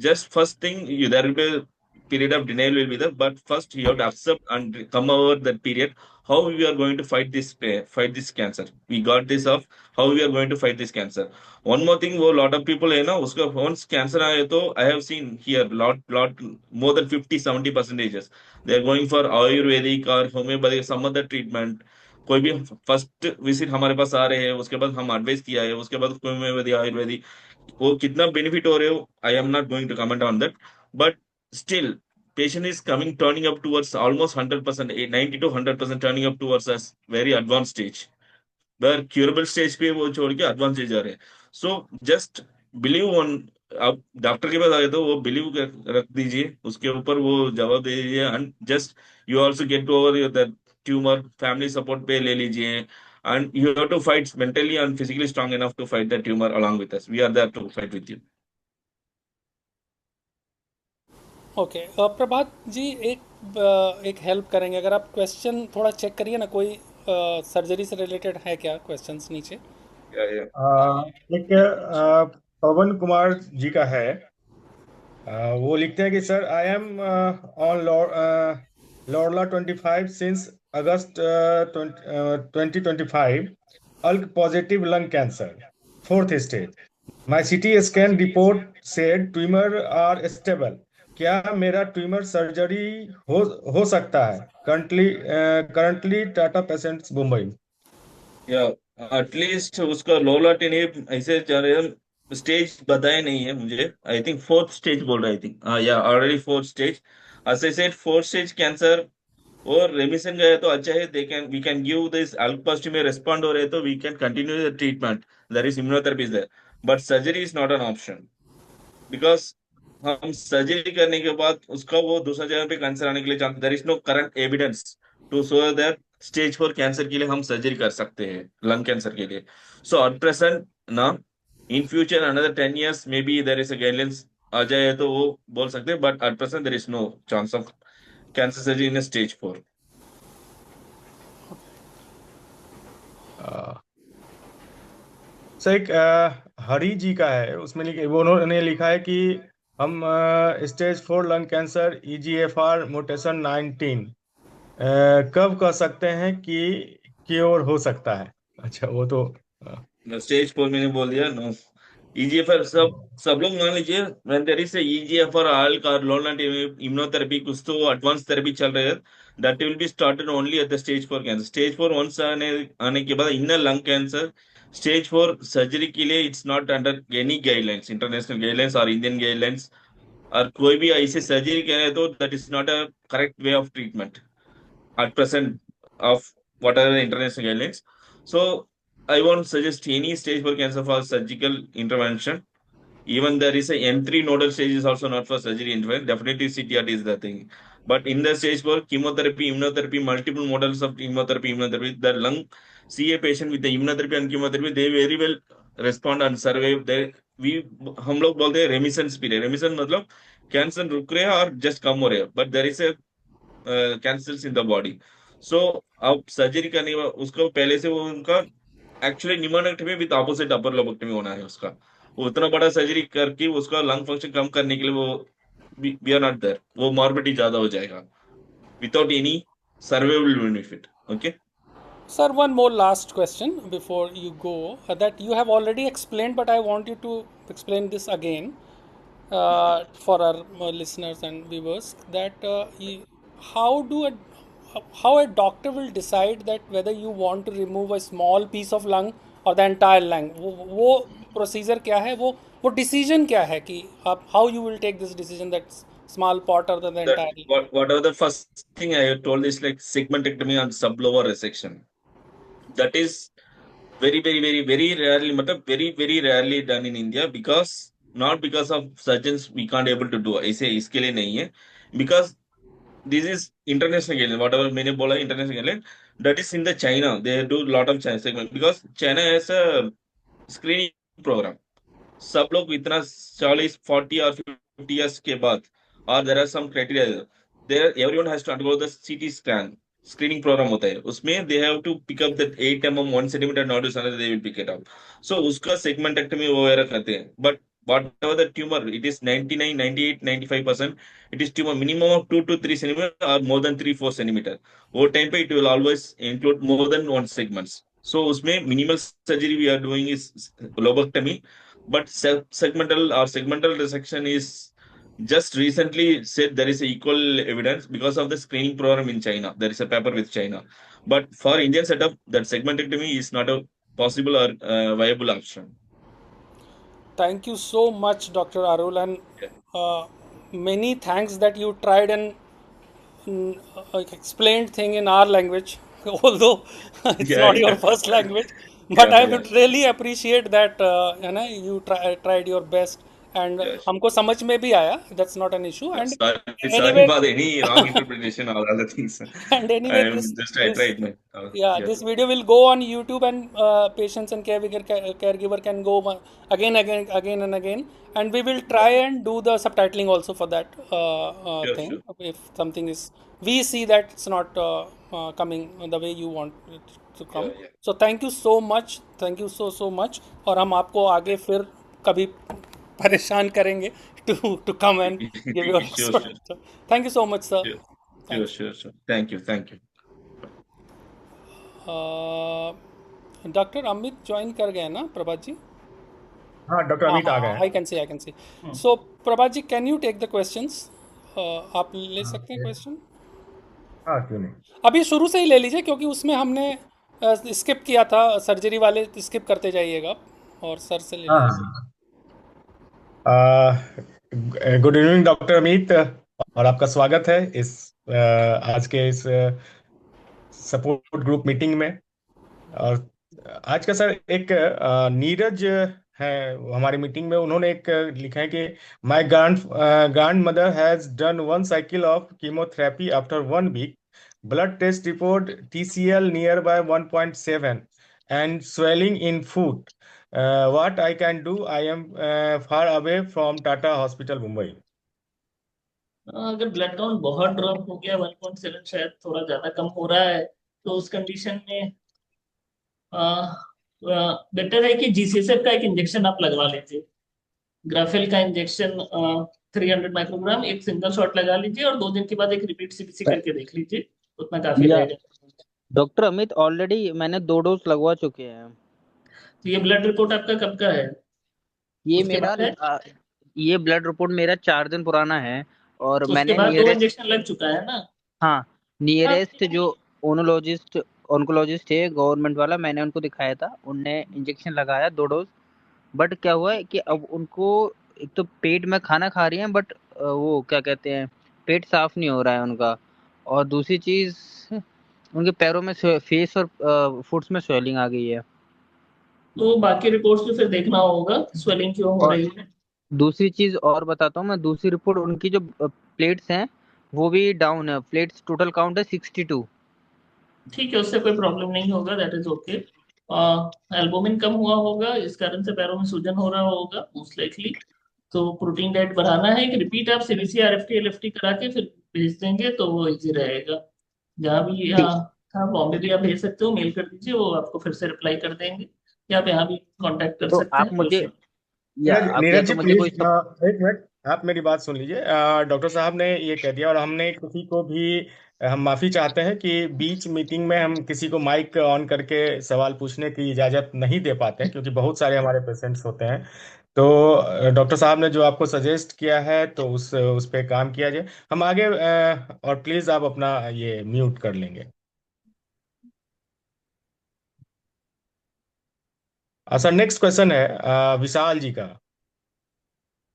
just first thing, there will be a period of denial will be there, but first you have to accept and come over that period, how we are going to fight this cancer, we got this of how we are going to fight this cancer। one more thing, वो lot of people है ना, उसका once cancer आए तो I have seen here lot more than 50-70%, they are going for Ayurvedic और homeopathic some other treatment। कोई भी first visit हमारे पास आ रहे हैं, उसके बाद हम एडवाइस किया है, उसके बाद होम्योपैथी आयुर्वेदिक, वो कितना बेनिफिट हो रहे हो, I am not going to comment on that. But still patient is coming turning up towards almost 100%, 90 to 100% turning up towards us very advanced stage, where curable stage पे वो छोड़ के advanced stage जा रहे हैं। So just believe on, आप doctor के पास आए तो वो बिलीव रख दीजिए, उसके ऊपर वो जवाब दे दीजिए, and just you also get over your that tumour, family support पे ले लीजिए, and you have to fight mentally and physically strong enough to fight that tumour along with us, we are there to fight with you। Okay, Prabhat ji, एक help करेंगे, अगर आप question थोड़ा check करिए ना, कोई सर्जरी से रिलेटेड है क्या क्वेश्चंस नीचे? या एक पवन कुमार जी का है। वो लिखते हैं कि सर आई एम ऑन लॉरला 25 since August 2025, ALK positive lung cancer, fourth stage. My CT scan report said tumor are stable. क्या मेरा ट्यूमर सर्जरी हो सकता है? Currently Tata patients Mumbai. या एटलीस्ट उसका लोलाटिन ऐसे जा रहे हैं, स्टेज बताए नहीं है मुझे, आई थिंक फोर्थ स्टेज बोल रहा है, आई थिंक या already fourth stage. as I said fourth stage cancer और रेमिशन गया तो अच्छा है, they can we can give this अल्पास्ट में रेस्पॉन्ड हो रहे तो we can continue the treatment, there is immunotherapy is there, but surgery is not an option. Because हम सर्जरी करने के बाद उसका वो दूसरा जगह पे कैंसर आने के लिए chance, there is no current evidence to show that stage 4 cancer के लिए हम सर्जरी कर सकते हैं, लंग कैंसर के लिए। सो एट प्रेजेंट ना, in future another 10 years may be there is a guidelines आ जाए तो वो बोल सकते हैं, but at present there is no chance of cancer surgery in stage 4। Sir, एक हरी जी का है, उसमें वो उन्होंने लिखा है कि हम stage 4 lung cancer EGFR mutation 19 कब कह सकते हैं कि क्योर हो सकता है? अच्छा, वो तो स्टेज 4 मैंने बोल दिया नो। ईजीएफआर सब सब लोग मान लीजिए, व्हेन देयर इज ईजीएफआर आल कार लोनट इम्यूनोथेरेपी, कुछ तो एडवांस थेरेपी चल रहे हैं, that will be started only at the stage 4 cancer. Stage 4 once आने के बाद in lung cancer stage 4 surgery के लिए it's not under any guidelines, international guidelines और इंडियन गाइडलाइंस। और कोई भी ऐसे सर्जरी करे तो that is not a correct way of treatment at present of what are the international guidelines. So I won't suggest any stage 4 cancer for surgical intervention. Even there is a M3 nodal stage is also not for surgery intervention. Definitely CTRT is the thing. But in the stage 4, chemotherapy, immunotherapy, multiple models of chemotherapy, immunotherapy, the lung see a patient with the immunotherapy and chemotherapy, they very well respond and survive. They we हम लोग बोलते हैं रेमिसेंस period. रेमिसेंस मतलब cancer रुक रहे हैं और just come हो रहे हैं, but there is a cancers in the body. So अब सर्जरी करने के बाद उसको पहले से वो उनका actually pneumonectomy with opposite upper lobotomy होना है उसका। वो उतना बड़ा सर्जरी करके उसका लंग फंक्शन कम करने के लिए वो वी आर नॉट देयर, वो मॉर्बिडिटी ज्यादा हो जाएगा without any survival benefit. Okay Sir, one more last question before you go, that you have already explained, but I want you to explain this again for our listeners and viewers. That how do how a doctor will decide that whether you want to remove a small piece of lung or the entire lung? वो procedure क्या है? वो decision क्या है कि आप how you will take this decision that small part or the that entire lung? whatever the first thing I told is like segmentectomy and sublobar resection. That is very rarely, matlab very rarely done in India, because not because of surgeons we can't able to do, ऐसे इसके लिए नहीं है, because this is international guideline, whatever मैंने बोला international guideline, that is in the China, they do lot of China segment, because China has a screening program। सब लोग इतना 40 or 50 or 50 years के बाद, और there are some criteria, there everyone has to undergo the CT scan screening program होता है, उसमें they have to pick up that 8 mm 1 centimeter nodules, they will pick it up. So उसका segmentectomy वगैरह करते हैं, but whatever the tumor, it is 99 98 95% it is tumor minimum of 2 to 3 centimeter or more than 3 4 centimeter। वो time पे it will always include more than one segments। so उसमें minimal surgery we are doing is lobectomy, but segmental resection is just recently said there is equal evidence because of the screening program in China. There is a paper with China, but for Indian setup, that segmentectomy is not a possible or viable option. Thank you so much, Dr. Arul, and Yeah. many thanks that you tried and explained thing in our language, although it's Yeah, not your yeah, first language. But I yeah, would really appreciate that you tried your best and yeah. हमको समझ में भी आया. That's not an issue. And Sorry anyway, about any wrong interpretation or other things. and I anyway, am just I this tried my yeah, yeah. this video will go on YouTube, and patients and caregiver can go again and again, and we will try and do the subtitling also for that Sure, thing. sure. If something is we see that it's not coming the way you want it to Yeah, come. yeah. So thank you so much, thank you so much, और हम आपको आगे फिर कभी परेशान करेंगे to come and give your Sure, response. sure, So, thank you so much, sir. sure, Thank sure, you. sure, sure. Thank you, thank you. Doctor Amit join कर गए ना प्रभात जी? हाँ, डॉक्टर हाँ अमित आ गए हाँ, हैं। I can see. So Prabhat ji, can you take the questions? आप ले हाँ, सकते हैं क्वेश्चन? हाँ, क्यों नहीं। अभी शुरू से ही ले लीजिए, क्योंकि उसमें हमने स्किप किया था, सर्जरी वाले स्किप करते जाइएगा और सर से ले हाँ, लीजिए। गुड इवनिंग डॉक्टर अमित, और आपका स्वागत है इस आज के इस सपोर्ट ग्रुप मीटिंग में। और आज का सर एक नीरज हैं हमारी मीटिंग में, उन्होंने एक लिखा है कि my grandmother has done one cycle of chemotherapy after 1 week, blood test report TCL near by 1.7 and swelling in foot, what I can do, I am far away from Tata hospital Mumbai. अगर blood count बहुत drop हो गया, 1.7 शायद थोड़ा ज्यादा कम हो रहा है, तो उस कंडीशन में बेटर है कि GCSF का एक इंजेक्शन आप लगवा लीजिए। ग्राफेल का इंजेक्शन 300 माइक्रोग्राम एक सिंगल शॉट लगा लीजिए, और 2 दिन के बाद एक रिपीट CBC करके देख लीजिए, उतना काफी या रहेगा। डॉक्टर अमित, ऑलरेडी मैंने 2 डोज लगवा चुके हैं। तो ये ब्लड रिपोर्ट आपका कब का है? ये उसके मेरा बाद है? ये ब्लड रिपोर्ट मेरा 4 दिन पुराना है, और तो उसके मैंने बाद 2 नियरेस्ट, इंजेक्शन लग चुका है ना? हाँ, हाँ, नियरेस्ट जो ऑन्कोलॉजिस्ट है गवर्नमेंट वाला, मैंने उनको दिखाया था, उनने इंजेक्शन लगाया 2 डोज। बट क्या हुआ है कि अब उनको एक तो पेट में खाना खा रही हैं, बट वो क्या कहते हैं, पेट साफ नहीं हो रहा है उनका, और दूसरी चीज उनके पैरों में, फेस और फुट्स में स्वेलिंग आ गई है। तो बाकी रिपोर्ट्स में फिर देखना होगा स्वेलिंग क्यों हो और रही है। दूसरी चीज और बताता हूँ मैं, दूसरी रिपोर्ट, उनकी जो प्लेट्स हैं वो भी डाउन है, प्लेट्स टोटल काउंट है 62। ठीक है, उससे कोई प्रॉब्लम नहीं होगा, दैट इज ओके। एल्बुमिन कम हुआ होगा, इस कारण से पैरों में सूजन हो रहा होगा मोस्ट लाइकली। तो प्रोटीन डाइट बढ़ाना है, एक रिपीट आप CBC RFT LFT करा के फिर भेज देंगे तो वो इजी रहेगा। जहाँ भी ठीक। हाँ, बॉम्बे भी आप भेज सकते हो, मेल कर दीजिए, वो आपको फिर से रिप्लाई कर देंगे, या आप यहाँ भी कांटेक्ट कर तो सकते आप हैं, कोई मुझे, इशू। या नीरज आप, या नीरज जी तो मुझे प्लीज कोई सब। एक मिनट, आप मेरी बात सुन लीजिए। डॉक्टर साहब ने ये कह दिया, और हमने किसी को भी हम माफी चाहते हैं कि बीच मीटिंग में हम किसी को माइक ऑन करके सवाल पूछने की इजाजत नहीं दे पाते हैं, क्योंकि बहुत सारे हमारे पेशेंट्स होते हैं। तो डॉक्टर साहब ने जो आपको सजेस्ट किया है, तो उस पे काम किया जाए। हम आगे और प्लीज आप अपना ये म्यूट कर लेंगे। सर, नेक्स्ट क्वेश्चन है विशाल जी का।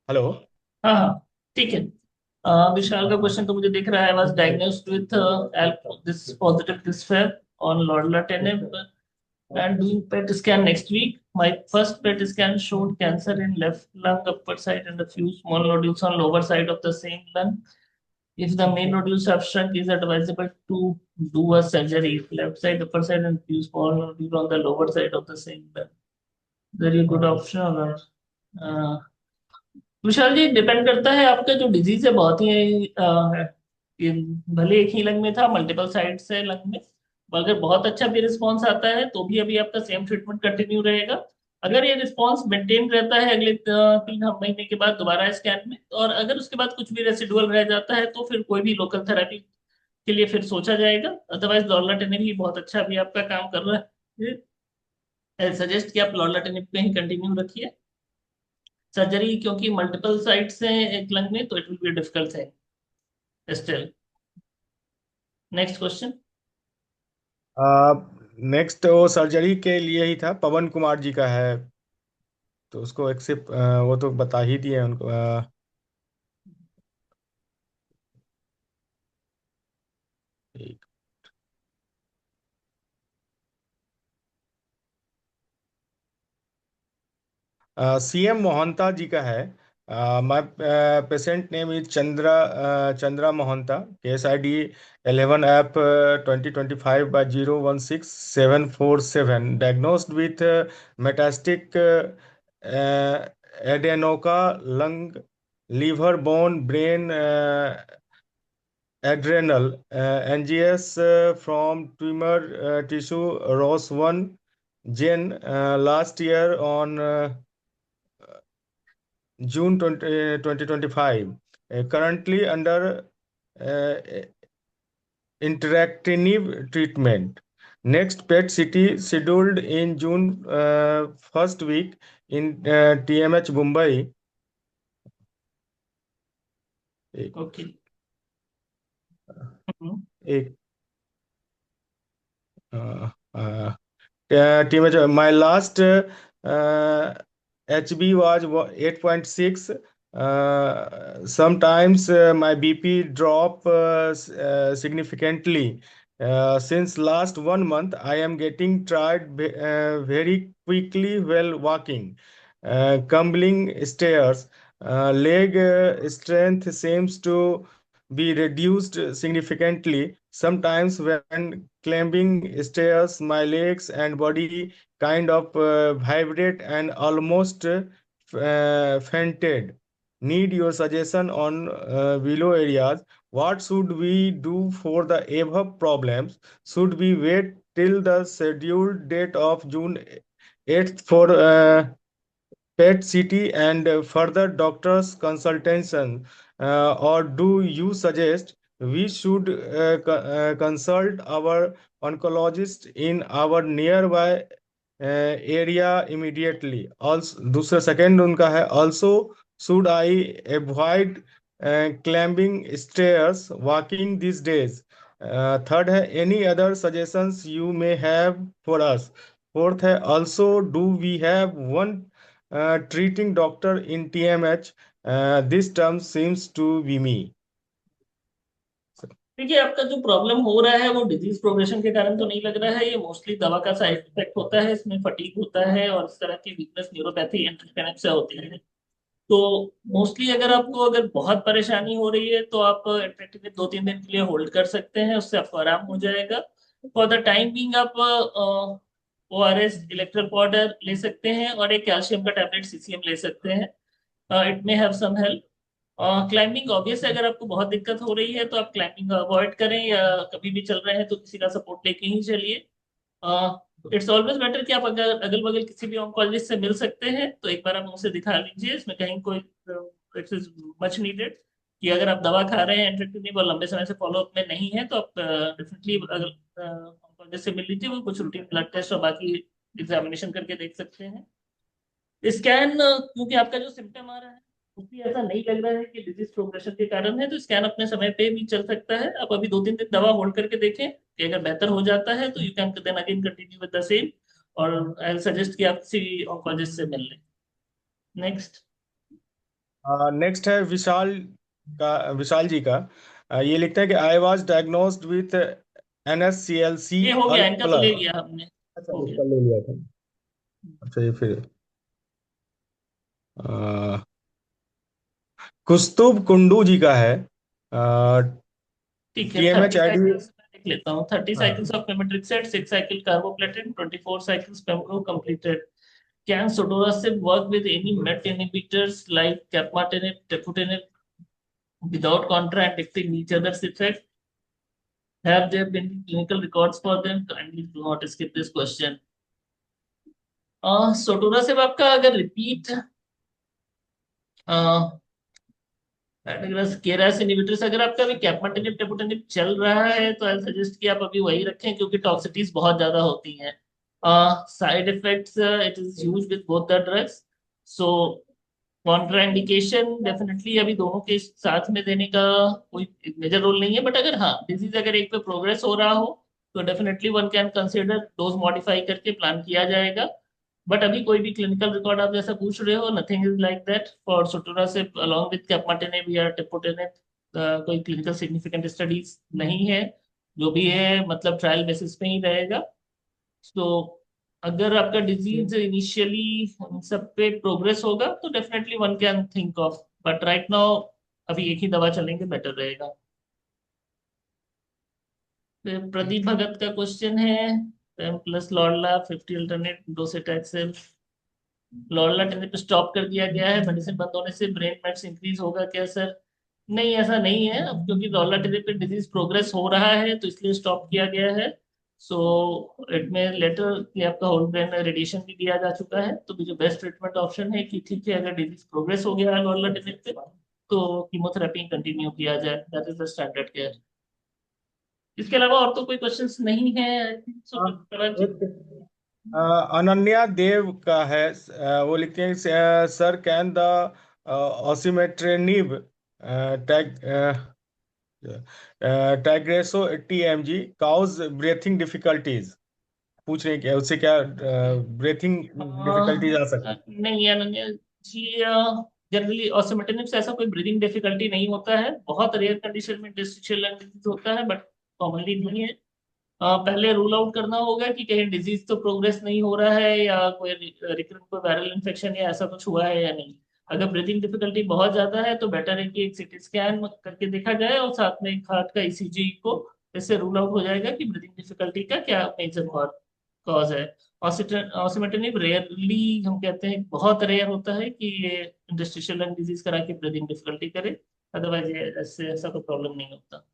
हेलो। हाँ हाँ, ठीक है। विशाल का क्वेश्चन तो मुझे दिख रहा है, was diagnosed with this positive this Feb on lorlatinib and doing PET scan next week. My first PET scan showed cancer in left lung upper side and a few small nodules on lower side of the same lung. If the main nodules have shrunk, is it advisable to do a surgery? Left side, upper side, and few small nodules on the lower side of the same lung. Very good option or not? Vishal ji, depend करता है, आपका जो disease है बहुत ही ये भले एक ही lung में था, मल्टीपल साइड से लंग में, अगर बहुत अच्छा भी रिस्पॉन्स आता है तो भी अभी आपका सेम ट्रीटमेंट कंटिन्यू रहेगा। अगर ये रिस्पॉन्स मेंटेन रहता है अगले 3 महीने के बाद दोबारा स्कैन में, और अगर उसके बाद कुछ भी रेसिडुअल रह जाता है तो फिर कोई भी लोकल थेरेपी के लिए फिर सोचा जाएगा। अदरवाइज लॉर्लाटिनिब भी बहुत अच्छा भी आपका काम कर रहा है, सजेस्ट कि आप लॉर्लाटिनिब पे ही कंटिन्यू रखिए। सर्जरी क्योंकि मल्टीपल साइट्स हैं एक लंग में, तो it will be difficult thing still. Next question. Next वो सर्जरी के लिए ही था, पवन कुमार जी का है, तो उसको एक्सेप्ट, वो तो बता ही दिए उनको। एक CM मोहंता जी का है। My patient name is Chandra Mohanta, KSID 11 ऐप 2025/016747, diagnosed with metastatic adenoca lung, liver, bone, brain, adrenal, NGS from tumor tissue, ROS1 gene, last year on June 2025. Currently under uh, interactive treatment. Next PET CT scheduled in June first week in TMH Mumbai. एक okay. एक TMH, my last HB was 8.6. Sometimes my BP drop significantly. Since last 1 month, I am getting tired very quickly while walking. Cumbling stairs. Leg strength seems to be reduced significantly. Sometimes when climbing stairs, my legs and body kind of vibrate and almost fainted. Need your suggestion on below areas. What should we do for the above problems? Should we wait till the scheduled date of June 8th for PET-CT and further doctor's consultation, or do you suggest we should consult our oncologist in our nearby area immediately? Also, दूसरा second उनका है also should I avoid climbing stairs, walking these days? Third है any other suggestions you may have for us? Fourth है also do we have one treating doctor in TMH? This term seems to be me. देखिए, आपका जो problem हो रहा है वो disease progression के कारण तो नहीं लग रहा है। ये मोस्टली दवा का साइड इफेक्ट होता है, इसमें फटीग होता है और इस तरह की वीकनेस न्यूरोपैथी एंट्रोपेनेप्सिया होती है। तो मोस्टली अगर बहुत परेशानी हो रही है तो आप एंट्रेटिनिब 2-3 दिन के लिए होल्ड कर सकते हैं, उससे आपको आराम हो जाएगा। फॉर द टाइम बीइंग आप ORS इलेक्ट्रल पाउडर ले सकते हैं और एक कैल्शियम का टैबलेट CCM ले सकते हैं। It may have some help. Climbing obvious अगर आपको बहुत दिक्कत हो रही है तो आप क्लाइंबिंग अवॉइड करें, या कभी भी चल रहे हैं तो किसी का सपोर्ट लेके ही चलिए। इट्स ऑलवेज बेटर कि आप अगर अगल बगल किसी भी ऑन्कोलॉजिस्ट से मिल सकते हैं तो एक बार आप उनसे दिखा लीजिए। इसमें कहीं कोई इट्स इज मच नीडेड कि अगर आप दवा खा रहे हैं एंट्रेटिनिब और लंबे समय से फॉलोअप में नहीं है तो आप डेफिनेटली अगर ऑन्कोलॉजिस्ट से मिल लीजिए। वो कुछ रूटीन ब्लड टेस्ट और बाकी एग्जामिनेशन करके देख सकते हैं। स्कैन क्योंकि आपका जो सिम्टम आ रहा है उसकी ऐसा नहीं लग रहा है कि डिजीज प्रोग्रेशन के कारण है, तो स्कैन अपने समय पे भी चल सकता है। आप अभी 2-3 दिन दवा होल्ड करके देखें कि अगर बेहतर हो जाता है तो you can then again continue with the same, और आई सजेस्ट कि आप किसी ऑन्कोलॉजिस्ट से मिल लें। नेक्स्ट नेक्स्ट है विशाल जी का। ये लिखते हैं कि I was diagnosed with NSCLC ये हो गया, इनका तो ले प्लस। लिया हमने, अच्छा, हो इसका गया। ले लिया था। अच्छा, ये फिर कुस्तुब कुंडू जी का है। ठीक है, TMH 30 ID। साइकिल्स लिख लेता हूँ। 30 हाँ, cycles of pemetrexed, 6 cycle carboplatin, 24 cycles pembrolizumab completed. Can sotorasib work with any MET inhibitors like capmatinib, tefutinib without contradicting each other's effect? Have there been clinical records for them? Kindly do not skip this question. सोटोरासिब आपका अगर repeat Keras inhibitors अगर आपका भी कैपमाटिनिब टेफुटिनिब चल रहा है तो I suggest कि आप अभी वही रखें, क्योंकि टॉक्सिटीज बहुत ज्यादा होती हैं। Side effects it is used with both the drugs, so contraindication definitely अभी दोनों के साथ में देने का कोई मेजर रोल नहीं है। बट अगर हाँ डिजीज अगर एक पे प्रोग्रेस हो रहा हो तो definitely one can consider dose modify करके प्लान किया जाएगा। बट अभी कोई भी क्लिनिकल रिकॉर्ड आप जैसा पूछ रहे हो, nothing is like that for sotorasib along with capmatinib या टेफुटिनिब। कोई क्लिनिकल सिग्निफिकेंट स्टडीज नहीं है, जो भी है मतलब ट्रायल बेसिस पे ही रहेगा। सो अगर आपका डिजीज इनिशियली सब पे प्रोग्रेस होगा तो definitely one can think of, but right now अभी एक ही दवा चलेंगे बेटर रहेगा। फिर प्रदीप भगत का क्वेश्चन है प्लस लॉर्ला 50 अल्टरनेट डोसेटैक्सेल। लॉर्ला टेनिप स्टॉप कर दिया गया है, मेडिसिन बंद होने से ब्रेन मेट्स इंक्रीज होगा क्या सर? नहीं, ऐसा नहीं है। अब क्योंकि लॉर्ला टेनिप पे डिजीज प्रोग्रेस हो रहा है तो इसलिए स्टॉप किया गया है। सो इट में लेटर कि आपका होल ब्रेन रेडिएशन भी दिया जा चुका है, तो जो बेस्ट ट्रीटमेंट ऑप्शन है कि ठीक है अगर डिजीज प्रोग्रेस हो गया है लॉर्ला टेनिप पे तो कीमोथेरेपी कंटिन्यू किया जाए, that is the standard care. इसके अलावा और तो कोई क्वेश्चंस नहीं है। एक अनन्या देव का है। वो लिखते हैं sir can the osimertinib Tagrisso 80 mg cause breathing difficulties? पूछ रहे हैं क्या उससे क्या ब्रीथिंग डिफिकल्टीज आ सकती? नहीं अनन्या जी, जनरली ऑसिमेटिनिब से ऐसा कोई ब्रीदिंग डिफिकल्टी नहीं होता है। बहुत रेयर कंडीशन में इंटरस्टिशियल लंग डिजीज होता है, बट कॉमनली नहीं है। पहले रूल आउट करना होगा कि कहीं डिजीज तो प्रोग्रेस नहीं हो रहा है या कोई रिकरेंट कोई वायरल इन्फेक्शन या ऐसा कुछ हुआ है या नहीं। अगर ब्रीथिंग डिफिकल्टी बहुत ज्यादा है तो बेटर है कि एक सीटी स्कैन करके देखा जाए और साथ में एक हार्ट का ईसीजी को, इससे रूल आउट हो जाएगा कि ब्रीथिंग डिफिकल्टी का क्या मेजर कॉज है। ऑसिमेटनिब रेयरली, हम कहते हैं बहुत रेयर होता है कि ये इंटरस्टिशियल लंग डिजीज करा के ब्रीथिंग डिफिकल्टी करे, अदरवाइज ऐसे ऐसा कोई प्रॉब्लम नहीं होता।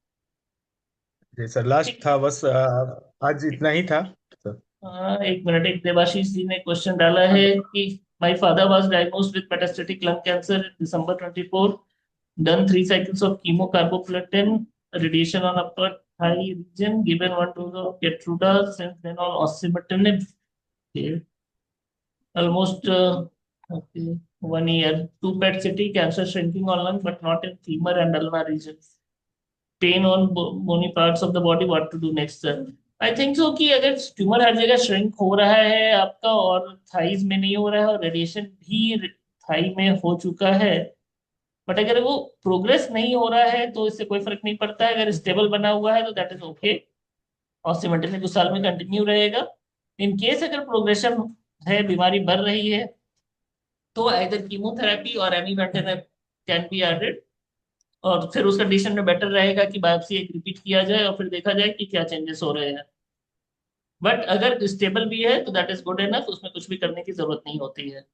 जी सर, लास्ट ठीक। था बस, आज इतना ही था सर। एक मिनट, एक देवाशीष जी ने क्वेश्चन डाला है कि my father was diagnosed with metastatic lung cancer in December 24, done 3 cycles of chemo carboplatin radiation on upper thigh region, given 1 dose of Keytruda, since then on osimertinib. Okay. Almost okay, 1 year. 2 PET CT, cancer shrinking on lung but not in femur and ulnar region. Pain on bony parts of the body. What to do next, sir? I think सो कि अगर tumour हर जगह shrink हो रहा है आपका और thighs में नहीं हो रहा है और रेडिएशन भी थाई में हो चुका है, बट अगर वो प्रोग्रेस नहीं हो रहा है तो इससे कोई फर्क नहीं पड़ता है। अगर स्टेबल बना हुआ है तो दैट इज ओके, और सिमेंटिक कुछ साल में कंटिन्यू रहेगा। इन केस अगर प्रोग्रेशन है, बीमारी बढ़ रही है, तो इधर कीमोथेरेपी और एमिवेंटेनिब कैन बी एडेड, और फिर उस कंडीशन में बेटर रहेगा कि बायोप्सी एक रिपीट किया जाए और फिर देखा जाए कि क्या चेंजेस हो रहे हैं। बट अगर स्टेबल भी है तो दैट इज गुड इनफ, उसमें कुछ भी करने की जरूरत नहीं होती है।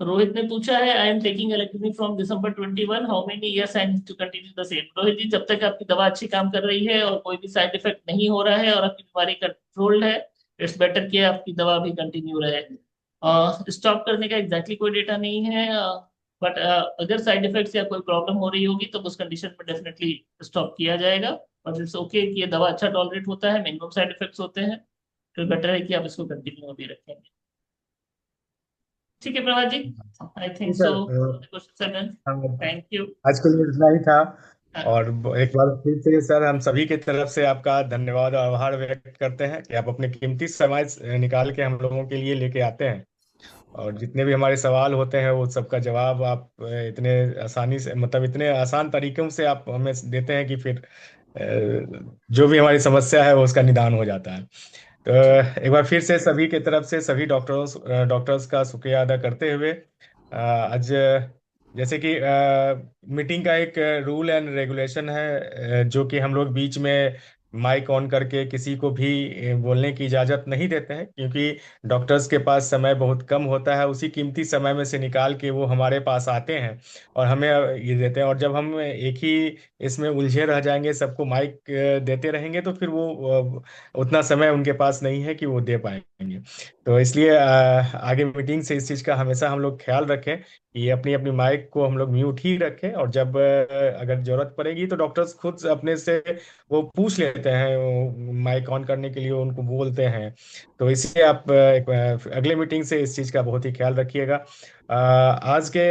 रोहित ने पूछा है, I am taking electronic from December 21, how many years I need to continue the same. Rohit ji, जब तक आपकी दवा अच्छी काम कर रही है और कोई भी साइड इफेक्ट नहीं हो रहा है और आपकी बीमारी कंट्रोल्ड है, इट्स बेटर कि आपकी दवा भी कंटिन्यू रहे। स्टॉप करने का एग्जैक्टली कोई डेटा नहीं है, बट अगर साइड इफेक्ट्स या कोई प्रॉब्लम हो रही होगी तो उस कंडीशन में डेफिनेटली स्टॉप किया जाएगा। और इट्स ओके कि ये दवा अच्छा टॉलरेट होता है, मिनिमम साइड इफेक्ट्स होते हैं, तो बेटर है कि आप इसको कंटिन्यू अभी रखेंगे। ठीक है Prabhat ji, I think so sir, question है। हम थैंक यू। आज के लिए इतना ही था। और एक बार फिर से सर, हम सभी की तरफ से आपका धन्यवाद और आभार व्यक्त करते हैं कि आप अपने कीमती समय निकाल के हम लोगों के लिए लेके आते हैं, और जितने भी हमारे सवाल होते हैं वो सबका जवाब आप इतने आसानी से, मतलब इतने आसान तरीकों से आप हमें देते हैं कि फिर जो भी हमारी समस्या है वो उसका निदान हो जाता है। तो एक बार फिर से सभी की तरफ से सभी डॉक्टर्स का शुक्रिया अदा करते हुए, आज जैसे कि मीटिंग का एक रूल एंड रेगुलेशन है, जो कि हम लोग बीच में माइक ऑन करके किसी को भी बोलने की इजाज़त नहीं देते हैं, क्योंकि डॉक्टर्स के पास समय बहुत कम होता है। उसी कीमती समय में से निकाल के वो हमारे पास आते हैं और हमें ये देते हैं। और जब हम एक ही इसमें उलझे रह जाएंगे, सबको माइक देते रहेंगे, तो फिर वो उतना समय उनके पास नहीं है कि वो दे पाएंगे। तो इसलिए आगे मीटिंग से इस चीज़ का हमेशा हम लोग ख्याल रखें कि अपनी अपनी माइक को हम लोग म्यूट ही रखें, और जब अगर जरूरत पड़ेगी तो डॉक्टर्स खुद अपने से वो पूछ लेते हैं, वो माइक ऑन करने के लिए उनको बोलते हैं। तो इसलिए आप अगले मीटिंग से इस चीज़ का बहुत ही ख्याल रखिएगा। आज के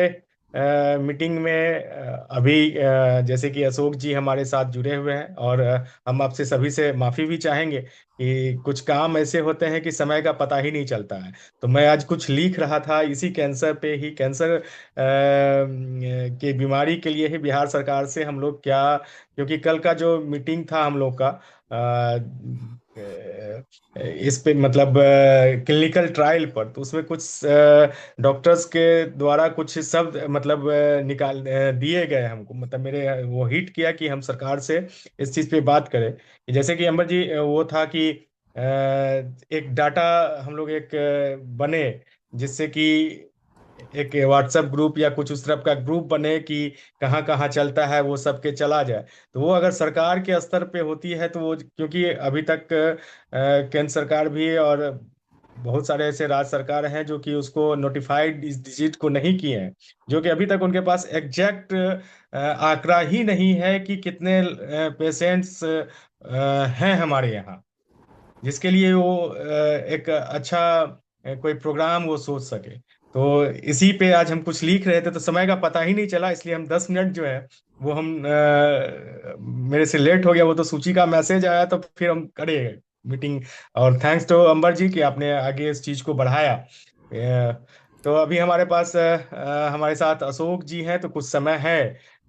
मीटिंग में अभी जैसे कि अशोक जी हमारे साथ जुड़े हुए हैं, और हम आपसे सभी से माफ़ी भी चाहेंगे कि कुछ काम ऐसे होते हैं कि समय का पता ही नहीं चलता है। तो मैं आज कुछ लिख रहा था इसी कैंसर पे ही, कैंसर के बीमारी के लिए ही बिहार सरकार से हम लोग क्या, क्योंकि कल का जो मीटिंग था हम लोग का इस पे, मतलब क्लिनिकल ट्रायल पर, तो उसमें कुछ डॉक्टर्स के द्वारा कुछ शब्द, मतलब निकाल दिए गए हमको, मतलब मेरे वो हिट किया कि हम सरकार से इस चीज़ पे बात करें। जैसे कि अंबर जी, वो था कि एक डाटा हम लोग एक बने, जिससे कि एक व्हाट्सएप ग्रुप या कुछ उस तरह का ग्रुप बने कि कहाँ कहाँ चलता है वो सबके चला जाए। तो वो अगर सरकार के स्तर पे होती है तो वो, क्योंकि अभी तक केंद्र सरकार भी और बहुत सारे ऐसे राज्य सरकार हैं जो कि उसको नोटिफाइड इस डिजिट को नहीं किए हैं, जो कि अभी तक उनके पास एग्जैक्ट आंकड़ा ही नहीं है कि कितने पेशेंट्स हैं हमारे यहाँ, जिसके लिए वो एक अच्छा कोई प्रोग्राम वो सोच सके। तो इसी पे आज हम कुछ लिख रहे थे तो समय का पता ही नहीं चला, इसलिए हम 10 मिनट जो है वो हम मेरे से लेट हो गया, वो तो सूची का मैसेज आया तो फिर हम करे मीटिंग। और थैंक्स टू अंबर जी कि आपने आगे इस चीज को बढ़ाया। तो अभी हमारे पास हमारे साथ अशोक जी हैं, तो कुछ समय है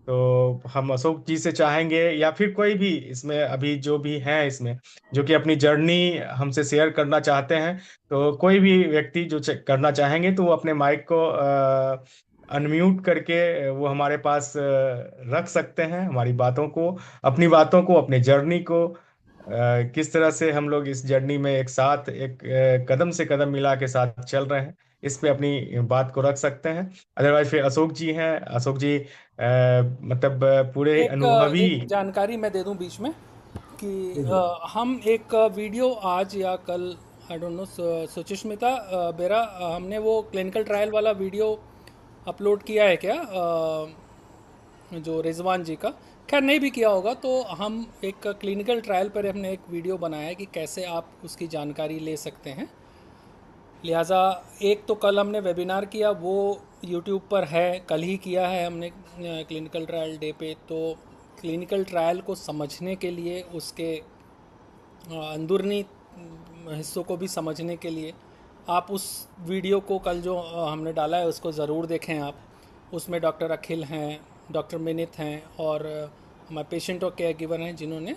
तो हम अशोक जी से चाहेंगे या फिर कोई भी इसमें अभी जो भी हैं इसमें जो कि अपनी जर्नी हमसे शेयर करना चाहते हैं, तो कोई भी व्यक्ति जो करना चाहेंगे तो वो अपने माइक को अनम्यूट करके वो हमारे पास रख सकते हैं, हमारी बातों को, अपनी बातों को, अपने जर्नी को, किस तरह से हम लोग इस जर्नी में एक साथ एक कदम से कदम मिला के साथ चल रहे हैं, इस पे अपनी बात को रख सकते हैं। अदरवाइज फिर अशोक जी हैं, अशोक जी मतलब पूरे अनुभवी। एक जानकारी मैं दे दूं बीच में कि हम एक वीडियो आज या कल, आई डोंट नो, सुचिस्मिता बेरा, हमने वो क्लिनिकल ट्रायल वाला वीडियो अपलोड किया है क्या, जो रिजवान जी का? खैर नहीं भी किया होगा तो हम एक क्लिनिकल ट्रायल पर हमने एक वीडियो बनाया है कि कैसे आप उसकी जानकारी ले सकते हैं। लिहाजा एक तो कल हमने वेबिनार किया, वो यूट्यूब पर है, कल ही किया है हमने क्लिनिकल ट्रायल डे पे। तो क्लिनिकल ट्रायल को समझने के लिए, उसके अंदरूनी हिस्सों को भी समझने के लिए आप उस वीडियो को कल जो हमने डाला है उसको ज़रूर देखें आप। उसमें डॉक्टर अखिल हैं, डॉक्टर मिनित हैं और हमारे पेशेंट और केयर गिवर हैं, जिन्होंने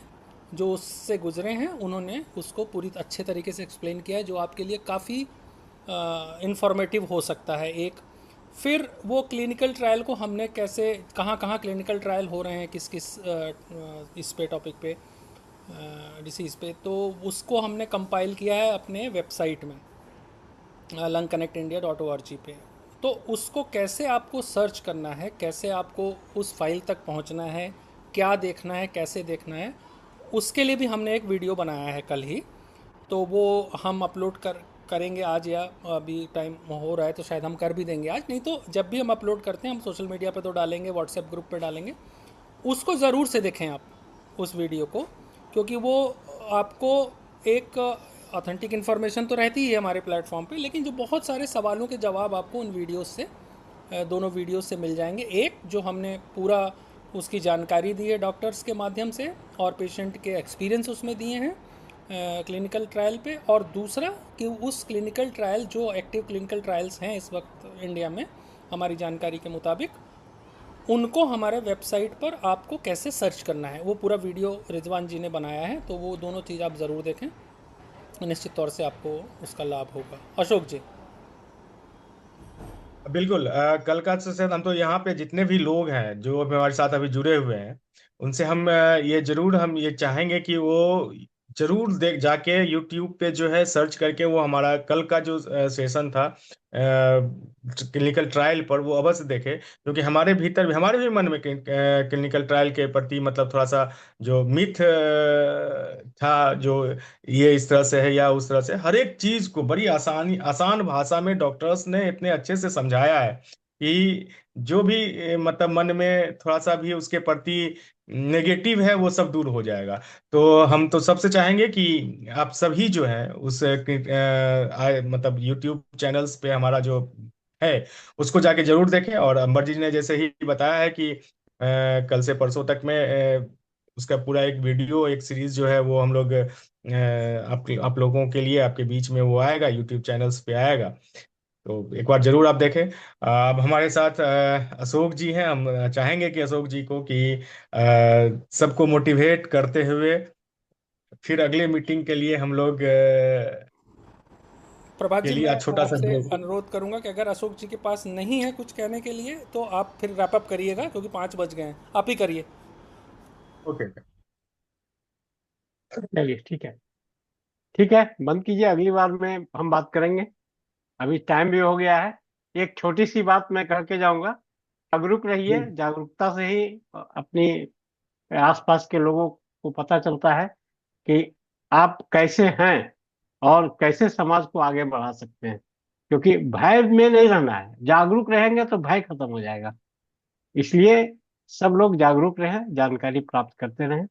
जो उससे गुजरे हैं उन्होंने उसको पूरी अच्छे तरीके से एक्सप्लेन किया है, जो आपके लिए काफ़ी इंफॉर्मेटिव हो सकता है। एक फिर वो क्लिनिकल ट्रायल को हमने कैसे, कहाँ कहाँ क्लिनिकल ट्रायल हो रहे हैं, किस किस इस पे टॉपिक पे, डिसीज़ पे, तो उसको हमने कंपाइल किया है अपने वेबसाइट में lungconnectindia.org पे। तो उसको कैसे आपको सर्च करना है, कैसे आपको उस फाइल तक पहुंचना है, क्या देखना है, कैसे देखना है, उसके लिए भी हमने एक वीडियो बनाया है कल ही। तो वो हम अपलोड करेंगे आज, या अभी टाइम हो रहा है तो शायद हम कर भी देंगे आज, नहीं तो जब भी हम अपलोड करते हैं हम सोशल मीडिया पे तो डालेंगे, व्हाट्सएप ग्रुप पे डालेंगे। उसको ज़रूर से देखें आप उस वीडियो को, क्योंकि वो आपको एक ऑथेंटिक इन्फॉर्मेशन तो रहती ही है हमारे प्लेटफॉर्म पे, लेकिन जो बहुत सारे सवालों के जवाब आपको उन वीडियोस से, दोनों वीडियोस से मिल जाएंगे। एक जो हमने पूरा उसकी जानकारी दी है डॉक्टर्स के माध्यम से और पेशेंट के एक्सपीरियंस उसमें दिए हैं क्लिनिकल ट्रायल पे, और दूसरा कि उस क्लिनिकल ट्रायल, जो एक्टिव क्लिनिकल ट्रायल्स हैं इस वक्त इंडिया में हमारी जानकारी के मुताबिक, उनको हमारे वेबसाइट पर आपको कैसे सर्च करना है, वो पूरा वीडियो रिजवान जी ने बनाया है। तो वो दोनों चीज़ आप ज़रूर देखें, निश्चित तौर से आपको उसका लाभ होगा। अशोक जी। बिल्कुल, कल का सेशन हम तो यहाँ पे जितने भी लोग हैं जो हमारे साथ अभी जुड़े हुए हैं, उनसे हम ये जरूर हम ये चाहेंगे कि वो जरूर देख जाके यूट्यूब पे जो है सर्च करके वो हमारा कल का जो सेशन था क्लिनिकल ट्रायल पर, वो अवश्य देखे, क्योंकि हमारे भीतर भी, हमारे भी मन में क्लिनिकल ट्रायल के प्रति मतलब थोड़ा सा जो मिथ था, जो ये इस तरह से है या उस तरह से, हर एक चीज को बड़ी आसान भाषा में डॉक्टर्स ने इतने अच्छे से समझाया है कि जो भी मतलब मन में थोड़ा सा भी उसके प्रति नेगेटिव है वो सब दूर हो जाएगा। तो हम तो सबसे चाहेंगे कि आप सभी जो है उस मतलब यूट्यूब चैनल्स पे हमारा जो है उसको जाके जरूर देखें। और अंबर जी ने जैसे ही बताया है कि कल से परसों तक में उसका पूरा एक वीडियो, एक सीरीज जो है वो हम लोग आप लोगों के लिए, आपके बीच में वो आएगा, यूट्यूब चैनल्स पे आएगा। तो एक बार जरूर आप देखें। अब हमारे साथ अशोक जी हैं, हम चाहेंगे कि अशोक जी को कि सबको मोटिवेट करते हुए फिर अगले मीटिंग के लिए हम लोग प्रभात के जी, लिए मैं आज छोटा सा आपसे ब्रेक। अनुरोध करूंगा कि अगर अशोक जी के पास नहीं है कुछ कहने के लिए तो आप फिर रैप अप करिएगा, क्योंकि 5 बज गए हैं। आप ही करिए। ओके। चलिए ठीक है, ठीक है, बंद कीजिए, अगली बार में हम बात करेंगे। अभी टाइम भी हो गया है। एक छोटी सी बात मैं करके जाऊंगा, जागरूक रहिए, जी जागरूकता से ही अपनी आसपास के लोगों को पता चलता है कि आप कैसे हैं और कैसे समाज को आगे बढ़ा सकते हैं। क्योंकि भय में नहीं रहना है, जागरूक रहेंगे तो भय खत्म हो जाएगा। इसलिए सब लोग जागरूक रहें, जानकारी प्राप्त करते रहें।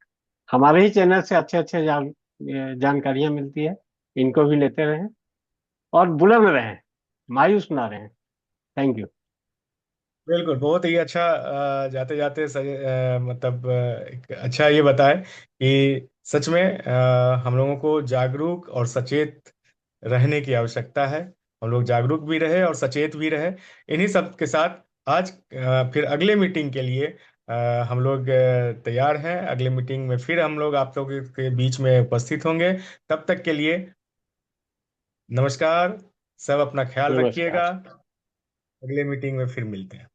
हमारे ही चैनल से अच्छे अच्छे जानकारियां मिलती है, इनको भी लेते रहें और बुलंद रहें, मायूस ना रहें। Thank you. बिल्कुल, बहुत ही अच्छा। जाते जाते मतलब एक अच्छा ये बताए कि सच में हम लोगों को जागरूक और सचेत रहने की आवश्यकता है। हम लोग जागरूक भी रहे और सचेत भी रहे। इन्हीं सब के साथ आज फिर अगले मीटिंग के लिए हम लोग तैयार हैं। अगले मीटिंग में फिर हम लोग आप लोगों के बीच में उपस्थित होंगे। तब तक के लिए नमस्कार। सब अपना ख्याल रखिएगा। नमस्कार। अगले मीटिंग में फिर मिलते हैं।